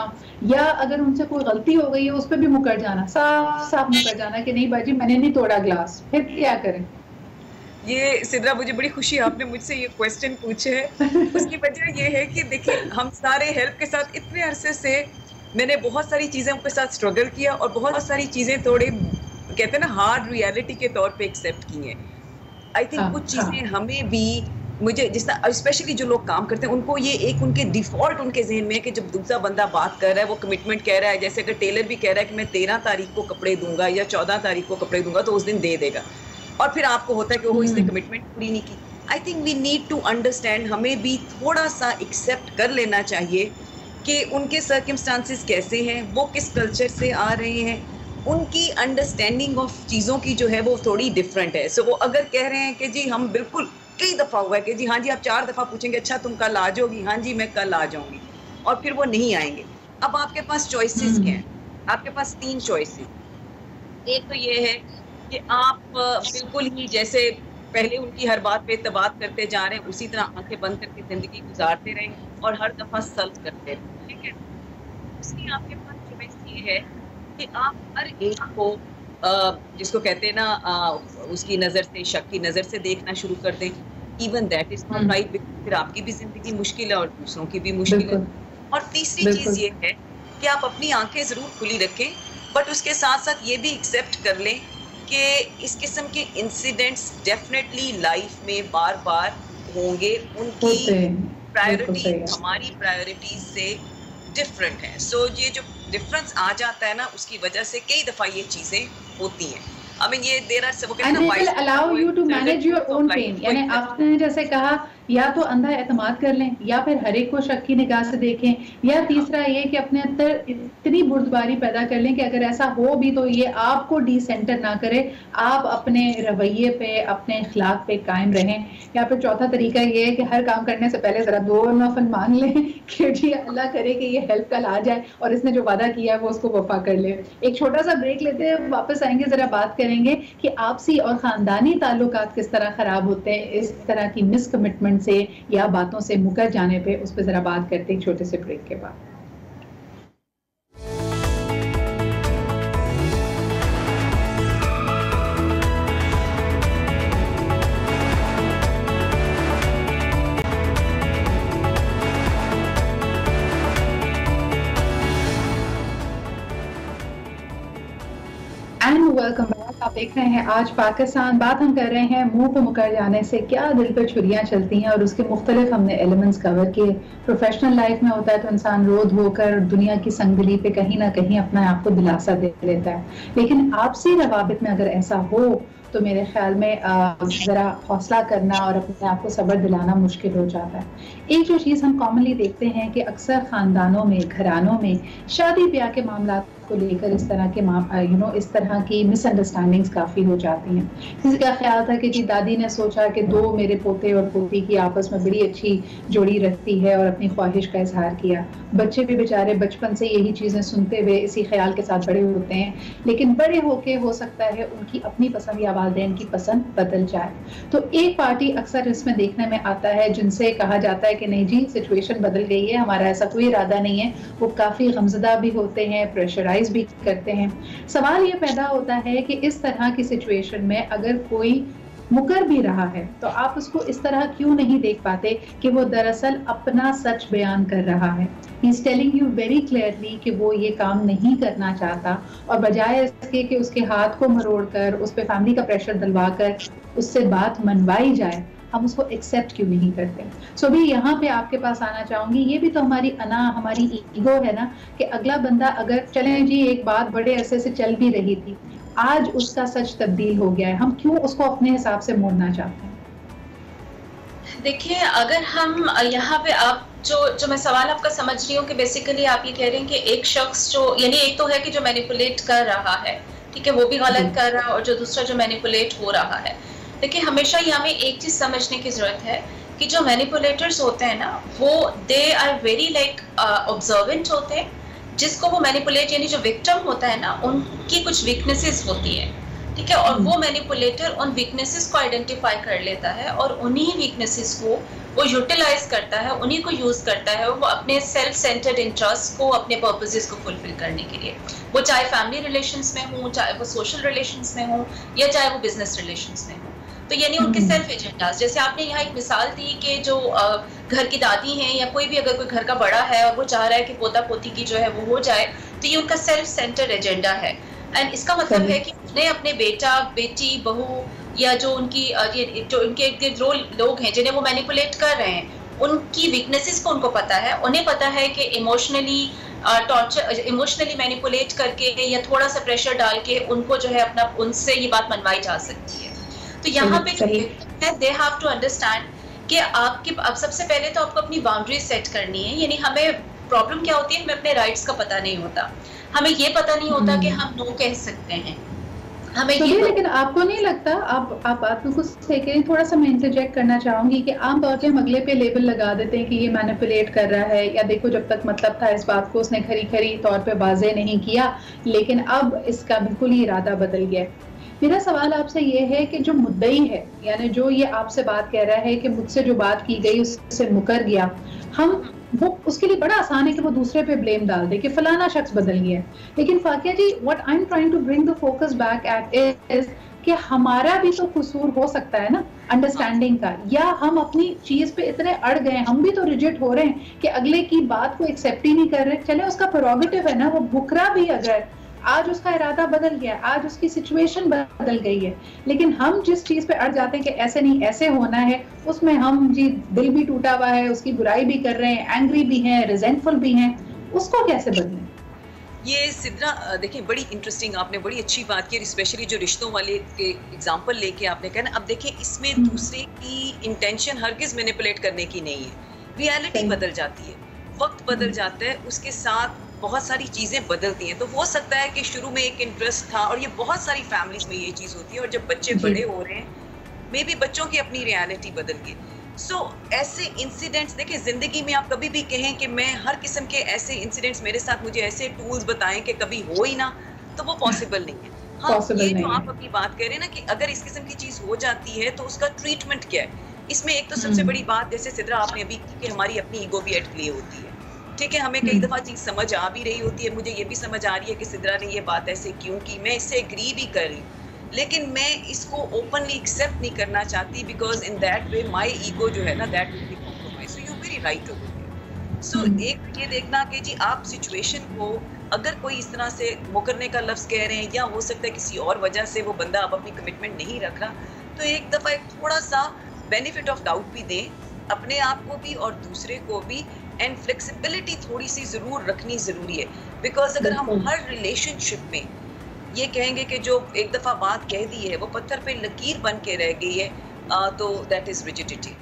या अगर उनसे कोई गलती हो गई है उस पर भी मुकर जाना, साफ साफ मुकर जाना कि नहीं बाजी मैंने नहीं तोड़ा ग्लास, फिर क्या करें? ये सिद्रा, मुझे बड़ी खुशी आपने मुझसे ये क्वेश्चन पूछे है। उसकी वजह ये है कि देखिए हम सारे हेल्प के साथ इतने अरसे से मैंने बहुत सारी चीज़ें उनके साथ स्ट्रगल किया और बहुत सारी चीज़ें थोड़े कहते हैं ना हार्ड रियलिटी के तौर पे एक्सेप्ट की हैं। आई थिंक कुछ चीज़ें हमें भी, मुझे जिस तरह स्पेशली जो लोग काम करते हैं उनको ये एक उनके डिफॉल्ट उनके जहन में है कि जब दूसरा बंदा बात कर रहा है, वो कमिटमेंट कह रहा है, जैसे अगर टेलर भी कह रहा है कि मैं 13 तारीख को कपड़े दूंगा या 14 तारीख को कपड़े दूंगा तो उस दिन दे देगा, और फिर आपको होता है कि वो इसने कमिटमेंट पूरी नहीं की। I think we need to understand, हमें भी थोड़ा सा एक्सेप्ट कर लेना चाहिए कि उनके सर्कमस्टांसिस कैसे हैं, वो किस कल्चर से आ रहे हैं, उनकी अंडरस्टैंडिंग ऑफ चीज़ों की जो है वो थोड़ी डिफरेंट है। सो वो अगर कह रहे हैं कि जी हम बिल्कुल, कई दफ़ा हुआ है कि जी हाँ जी आप 4 दफ़ा पूछेंगे अच्छा तुम कल आ जाओगी, हाँ जी मैं कल आ जाऊँगी, और फिर वो नहीं आएंगे। अब आपके पास चॉइसेस क्या हैं? आपके पास 3 चॉइसेस। एक तो ये है कि आप बिल्कुल ही जैसे पहले उनकी हर बात पे इत्तेबात करते जा रहे हैं, उसी तरह आंखें बंद करके ज़िंदगी गुजारते रहें और हर दफ़ा सल्व करते रहें, ठीक है। उसकी आपके पास चॉइस ये है कि आप हर एक को जिसको कहते हैं ना उसकी नज़र से, शक की नज़र से देखना शुरू कर दें। Even that is not right, फिर आपकी भी ज़िंदगी मुश्किल है और दूसरों की भी मुश्किल है। और तीसरी चीज़ ये है कि आप अपनी आंखें ज़रूर खुली रखें, बट उसके साथ साथ ये भी एक्सेप्ट कर लें कि इस किस्म के इंसिडेंट्स डेफिनेटली लाइफ में बार बार होंगे, उनकी प्रायोरिटी हमारी प्रायोरिटीज से डिफरेंट है। सो ये जो डिफरेंस आ जाता है ना, उसकी वजह से कई दफ़ा ये चीज़ें होती हैं। I mean, ये देर आर सब allow you to manage your own pain, यानी आपने जैसे कहा या तो अंधा एतमाद कर लें, या फिर हर एक को शक की निगाह से देखें, या तीसरा ये कि अपने अंदर इतनी बुर्दबारी पैदा कर लें कि अगर ऐसा हो भी तो ये आपको डिसेंटर ना करे, आप अपने रवैये पे, अपने इखलाक पे कायम रहें। या फिर चौथा तरीका ये है कि हर काम करने से पहले जरा 2 नफल मांग लें कि जी अल्लाह करे कि ये हेल्प कल आ जाए और इसने जो वादा किया है वो उसको वफा कर ले। एक छोटा सा ब्रेक लेते हैं, वापस आएंगे, जरा बात करेंगे कि आपसी और खानदानी ताल्लुकात किस तरह खराब होते हैं इस तरह की मिसकमिटमेंट से या बातों से मुकर जाने पे। उस पर जरा बात करते हैं छोटे से ब्रेक के बाद। Welcome back. आप देख रहे हैं आज पाकिस्तान। बात हम कर रहे हैं मुंह पे मुकर जाने से क्या दिल पे छुरियां चलती हैं, और उसके मुख्तलिफ हमने एलिमेंट्स कवर किए। प्रोफेशनल लाइफ में होता है तो इंसान रो धोकर दुनिया की संगली पे कहीं ना कहीं अपने आप को दिलासा दे लेता है, लेकिन आपसी रवाबित में अगर ऐसा हो तो मेरे ख्याल में जरा हौसला करना और अपने आप को सब्र दिलाना मुश्किल हो जाता है। एक जो चीज़ हम कॉमनली देखते हैं कि अक्सर खानदानों में, घरानों में शादी ब्याह के मामला को लेकर इस तरह के इस तरह की मिसअंडरस्टैंडिंग्स काफ़ी हो जाती हैं। किसी का ख्याल था कि जी दादी ने सोचा कि 2 मेरे पोते और पोती की आपस में बड़ी अच्छी जोड़ी रखती है और अपनी ख्वाहिश का इजहार किया। बच्चे भी बेचारे बचपन से यही चीज़ें सुनते हुए इसी ख्याल के साथ बड़े होते हैं, लेकिन बड़े होके हो सकता है उनकी अपनी पसंद या वालिदैन की पसंद बदल जाए। तो एक पार्टी अक्सर इसमें देखने में आता है जिनसे कहा जाता है कि नहीं जी सिचुएशन बदल गई है, हमारा ऐसा कोई इरादा नहीं है। वो काफ़ी गमज़दा भी होते हैं, प्रेशराइज भी करते हैं। सवाल ये पैदा होता है कि इस तरह की सिचुएशन में अगर कोई मुकर भी रहा है तो आप उसको इस तरह क्यों नहीं देख पाते कि वो दरअसल अपना सच बयान कर रहा है। He is telling you very clearly कि वो ये काम नहीं करना चाहता, और बजाय इसके कि उसके हाथ को मरोड़ कर उस पर फैमिली का प्रेशर डलवा कर उससे बात मनवाई जाए, हम उसको एक्सेप्ट क्यों नहीं करते। सो भी यहाँ पे आपके पास आना चाहूंगी, ये भी तो हमारी हमारी ईगो है ना, कि अगला बंदा अगर चलें जी एक बात बड़े अरसे से चल भी रही थी, आज उसका सच तब्दील हो गया है, हम क्यों उसको अपने हिसाब से मोड़ना चाहते हैं। देखिए अगर हम यहाँ पे आप जो मैं सवाल आपका समझ रही हूँ कि बेसिकली आप ये कह रहे हैं कि एक शख्स जो, यानी एक तो है कि जो मैनिपुलेट कर रहा है, ठीक है, वो भी गलत कर रहा है, और जो दूसरा जो मैनिपुलेट हो रहा है। देखिए हमेशा ही हमें एक चीज समझने की जरूरत है कि जो मैनिपुलेटर्स होते हैं ना, वो they are very like observant होते हैं। जिसको वो मैनिपुलेट, यानी जो विक्टिम होता है ना, उनकी कुछ वीकनेसेस होती है, ठीक है, और वो मैनिपुलेटर उन वीकनेसेस को आइडेंटिफाई कर लेता है और उन्हीं वीकनेसेस को वो यूटिलाइज करता है, उन्हीं को यूज करता है वो अपने सेल्फ सेंटर्ड इंटरेस्ट को, अपने पर्पसेस को फुलफिल करने के लिए। वो चाहे फैमिली रिलेशंस में हो, चाहे वो सोशल रिलेशंस में हो, या चाहे वो बिजनेस रिलेशंस में हो। तो यानी उनके सेल्फ एजेंडास, जैसे आपने यहाँ एक मिसाल दी कि जो घर की दादी हैं या कोई भी अगर कोई घर का बड़ा है और वो चाह रहा है कि पोता पोती की जो है वो हो जाए, तो ये उनका सेल्फ सेंटर्ड एजेंडा है। एंड इसका मतलब है कि उन्हें अपने बेटा, बेटी, बहू या जो उनकी जो उनके इर्द लोग हैं जिन्हें वो मैनिपुलेट कर रहे हैं, उनकी वीकनेसेस को उनको पता है। उन्हें पता है कि इमोशनली मैनिपुलेट करके या थोड़ा सा प्रेशर डाल के उनको जो है अपना, उनसे ये बात मनवाई जा सकती है। तो यहाँ पे दे हैव टू अंडरस्टैंड कि अब सबसे पहले तो आपको अपनी बाउंड्री सेट करनी है। यानी हमें प्रॉब्लम क्या होती है, हमें अपने राइट्स का पता नहीं होता, हमें ये पता नहीं होता कि हम नो कह सकते हैं, हमें तो ये लेकिन आपको नहीं लगता, आप बात बिल्कुल सही कह रही, थोड़ा सा मैं इंटरजेक्ट करना चाहूंगी कि आमतौर पे हम अगले पे लेबल लगा देते हैं कि ये मैनिपुलेट कर रहा है, या देखो जब तक मतलब था इस बात को उसने खरी तौर पे वाज़ेह नहीं किया, लेकिन अब इसका बिल्कुल ही इरादा बदल गया। मेरा सवाल आपसे ये है कि जो मुद्दई है, यानी जो ये आपसे बात कह रहा है कि मुझसे जो बात की गई उससे मुकर गया, हम वो उसके लिए बड़ा आसान है कि वो दूसरे पे ब्लेम डाल दे कि फलाना शख्स बदल गया। लेकिन Fakia ji, what I am trying to bring the focus back at is कि हमारा भी तो कसूर हो सकता है ना अंडरस्टैंडिंग का, या हम अपनी चीज पे इतने अड़ गए, हम भी तो रिजिड हो रहे हैं कि अगले की बात को एक्सेप्ट ही नहीं कर रहे। चले उसका प्रोरोगेटिव है ना, वो भुखरा भी अगर आज उसका इरादा बदल गया, आज उसकी सिचुएशन बदल गई है, लेकिन हम जिस चीज पे अड़ जाते हैं कि ऐसे नहीं ऐसे होना है, उसमें हम जी दिल भी टूटा हुआ है, उसकी बुराई भी कर रहे हैं, एंग्री भी हैं, रिजेंटफुल भी हैं, उसको कैसे बदलें? ये सिद्रा देखिए बड़ी इंटरेस्टिंग, आपने बड़ी अच्छी बात की, स्पेशली जो रिश्तों वाले के एग्जांपल लेके आपने कहा ना। अब देखिए इसमें दूसरे की इंटेंशन हरगिज मैनिपुलेट करने की नहीं है, रियलिटी बदल जाती है, वक्त बदल जाता है, उसके साथ बहुत सारी चीजें बदलती हैं। तो हो सकता है कि शुरू में एक इंटरेस्ट था, और ये बहुत सारी फैमिलीज में ये चीज होती है, और जब बच्चे बड़े हो रहे हैं मे बी बच्चों की अपनी रियलिटी बदल गई। ऐसे इंसिडेंट्स देखिए जिंदगी में, आप कभी भी कहें कि मैं हर किस्म के ऐसे इंसिडेंट्स मेरे साथ, मुझे ऐसे टूल्स बताएं कि कभी हो ही ना, तो वो पॉसिबल नहीं है। हाँ, ये जो आप अपनी बात कह रहे हैं ना कि अगर इस किस्म की चीज हो जाती है तो उसका ट्रीटमेंट क्या है, इसमें एक तो सबसे बड़ी बात, जैसे सिद्रा आपने अभी की, कि हमारी अपनी ईगो भी एट प्ले होती है। ठीक है, हमें कई दफा चीज समझ आ भी रही होती है, मुझे ये भी समझ आ रही है कि सिद्रा ने ये बात ऐसे क्यों की, मैं इससे एग्री भी कर रही, लेकिन मैं इसको ओपनली एक्सेप्ट नहीं करना चाहती, because in that way my ego जो है ना, that will be compromise. So you very right over here. So एक ये देखना कि जी आप सिचुएशन को, अगर कोई इस तरह से मुकरने का लफ्ज कह रहे हैं, या हो सकता है किसी और वजह से वो बंदा अब अपनी कमिटमेंट नहीं रख रहा, तो एक दफा एक थोड़ा सा बेनिफिट ऑफ डाउट भी दें अपने आप को भी और दूसरे को भी, एंड फ्लेक्सिबिलिटी थोड़ी सी जरूर रखनी जरूरी है। बिकॉज अगर हम हर रिलेशनशिप में ये कहेंगे कि जो एक दफा बात कह दी है वो पत्थर पे लकीर बन के रह गई है, तो दैट इज रिजिडिटी।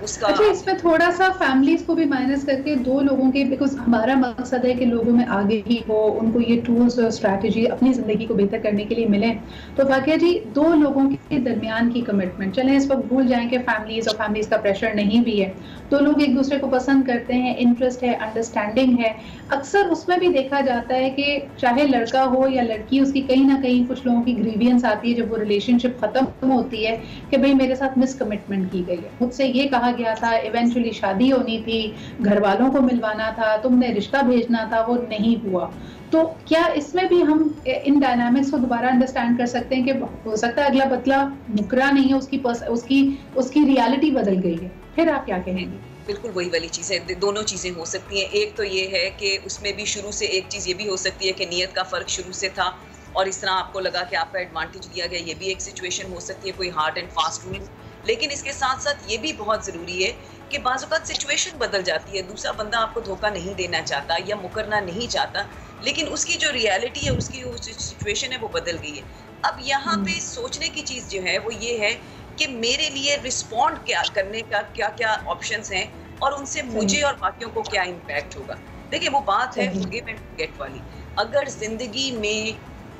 उसका अच्छा, इसमें थोड़ा सा फैमिलीज को भी माइनस करके, दो लोगों के, बिकॉज हमारा मकसद है कि लोगों में आगे ही हो, उनको ये टूल्स और स्ट्रैटेजी अपनी जिंदगी को बेहतर करने के लिए मिले। तो फाकिया जी, दो लोगों के दरमियान की कमिटमेंट, चलें इस वक्त भूल जाएं कि फैमिलीज और फैमिलीज का प्रेशर नहीं भी है, दो लोग एक दूसरे को पसंद करते हैं, इंटरेस्ट है, अंडरस्टैंडिंग है, अक्सर उसमें भी देखा जाता है कि चाहे लड़का हो या लड़की, उसकी कहीं ना कहीं कुछ लोगों की ग्रीवियंस आती है जब वो रिलेशनशिप खत्म होती है कि भाई मेरे साथ मिस कमिटमेंट की गई है, मुझसे ये कहा गया था, इवेंचुअली शादी होनी थी, घर वालों को मिलवाना था, तुमने रिश्ता भेजना था, वो नहीं हुआ। तो क्या इसमें भी हम इन डायनामिक्स को दोबारा अंडरस्टैंड कर सकते हैं कि हो सकता है अगला बदला मुकरा नहीं है, उसकी रियलिटी बदल गई है, फिर आप क्या कहेंगे? बिल्कुल वही वाली चीज़ है, दोनों चीज़ें हो सकती हैं। एक तो ये है कि उसमें भी शुरू से एक चीज़ ये भी हो सकती है कि नीयत का फ़र्क शुरू से था और इस तरह आपको लगा कि आपका एडवांटेज लिया गया, ये भी एक सिचुएशन हो सकती है, कोई हार्ड एंड फास्ट रूल। लेकिन इसके साथ साथ ये भी बहुत ज़रूरी है कि बाज़ औक़ात सिचुएशन बदल जाती है, दूसरा बंदा आपको धोखा नहीं देना चाहता या मुकरना नहीं चाहता, लेकिन उसकी जो रियलिटी है, उसकी जो सिचुएशन है वो बदल गई है। अब यहाँ पे सोचने की चीज़ जो है वो ये है कि मेरे लिए रिस्पॉन्ड क्या करने का क्या क्या ऑप्शंस हैं और उनसे मुझे और बाकियों को क्या इम्पैक्ट होगा। देखिए वो बात है गिव एंड गेट वाली। अगर जिंदगी में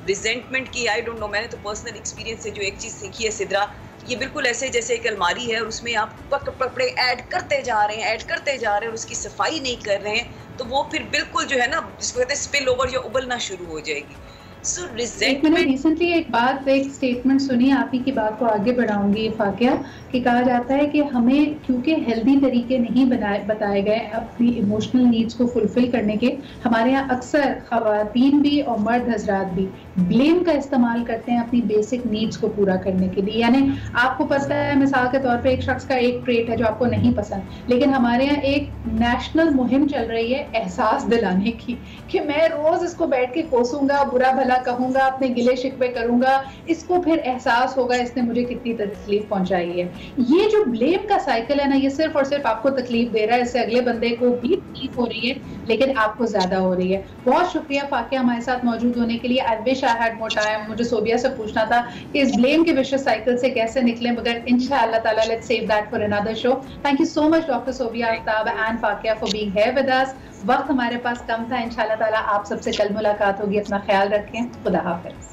रिजेंटमेंट की, आई डोंट नो, मैंने तो पर्सनल एक्सपीरियंस से जो एक चीज़ सीखी है सिद्रा, ये बिल्कुल ऐसे जैसे एक अलमारी है और उसमें आप कपड़े ऐड करते जा रहे हैं और उसकी सफाई नहीं कर रहे हैं, तो वो फिर बिल्कुल जो है ना, जिसको कहते हैं स्पिल ओवर, या उबलना शुरू हो जाएगी। So, मैंने रिसेंटली एक स्टेटमेंट सुनी, आप ही की बात को आगे बढ़ाऊंगी फाकिया, कि कहा जाता है कि हमें क्योंकि हेल्दी तरीके नहीं बताए गए अपनी इमोशनल नीड्स को फुलफिल करने के, हमारे यहाँ अक्सर खवातीन भी और मर्द हजरात भी ब्लेम का इस्तेमाल करते हैं अपनी बेसिक नीड्स को पूरा करने के लिए। यानी आपको पता है, मिसाल के तौर पे एक शख्स का एक ट्रेट है जो आपको नहीं पसंद, लेकिन हमारे यहाँ एक नेशनल मुहिम चल रही है एहसास दिलाने की कि मैं रोज इसको बैठ के कोसूंगा, बुरा भला कहूंगा, अपने गिले शिकवे करूंगा, इसको फिर एहसास होगा इसने मुझे कितनी तकलीफ पहुंचाई है। ये जो ब्लेम का साइकिल है ना, ये सिर्फ और सिर्फ आपको तकलीफ दे रहा है, इससे अगले बंदे को भी तकलीफ हो रही है, लेकिन आपको ज्यादा हो रही है। बहुत शुक्रिया फाकिया हमारे साथ मौजूद होने के लिए। I wish I had more time. मुझे सोबिया से पूछना था कि इस ब्लेम के विशियस साइकिल से कैसे निकले, मगर इंशाअल्लाह ताला let's save that for another show. Thank you so much doctor Sobia Aftab and Fakia for being here with us. वक्त हमारे पास कम था, इंशाअल्लाह ताला आप सबसे कल मुलाकात होगी। अपना ख्याल रखें, खुदा हाफिज।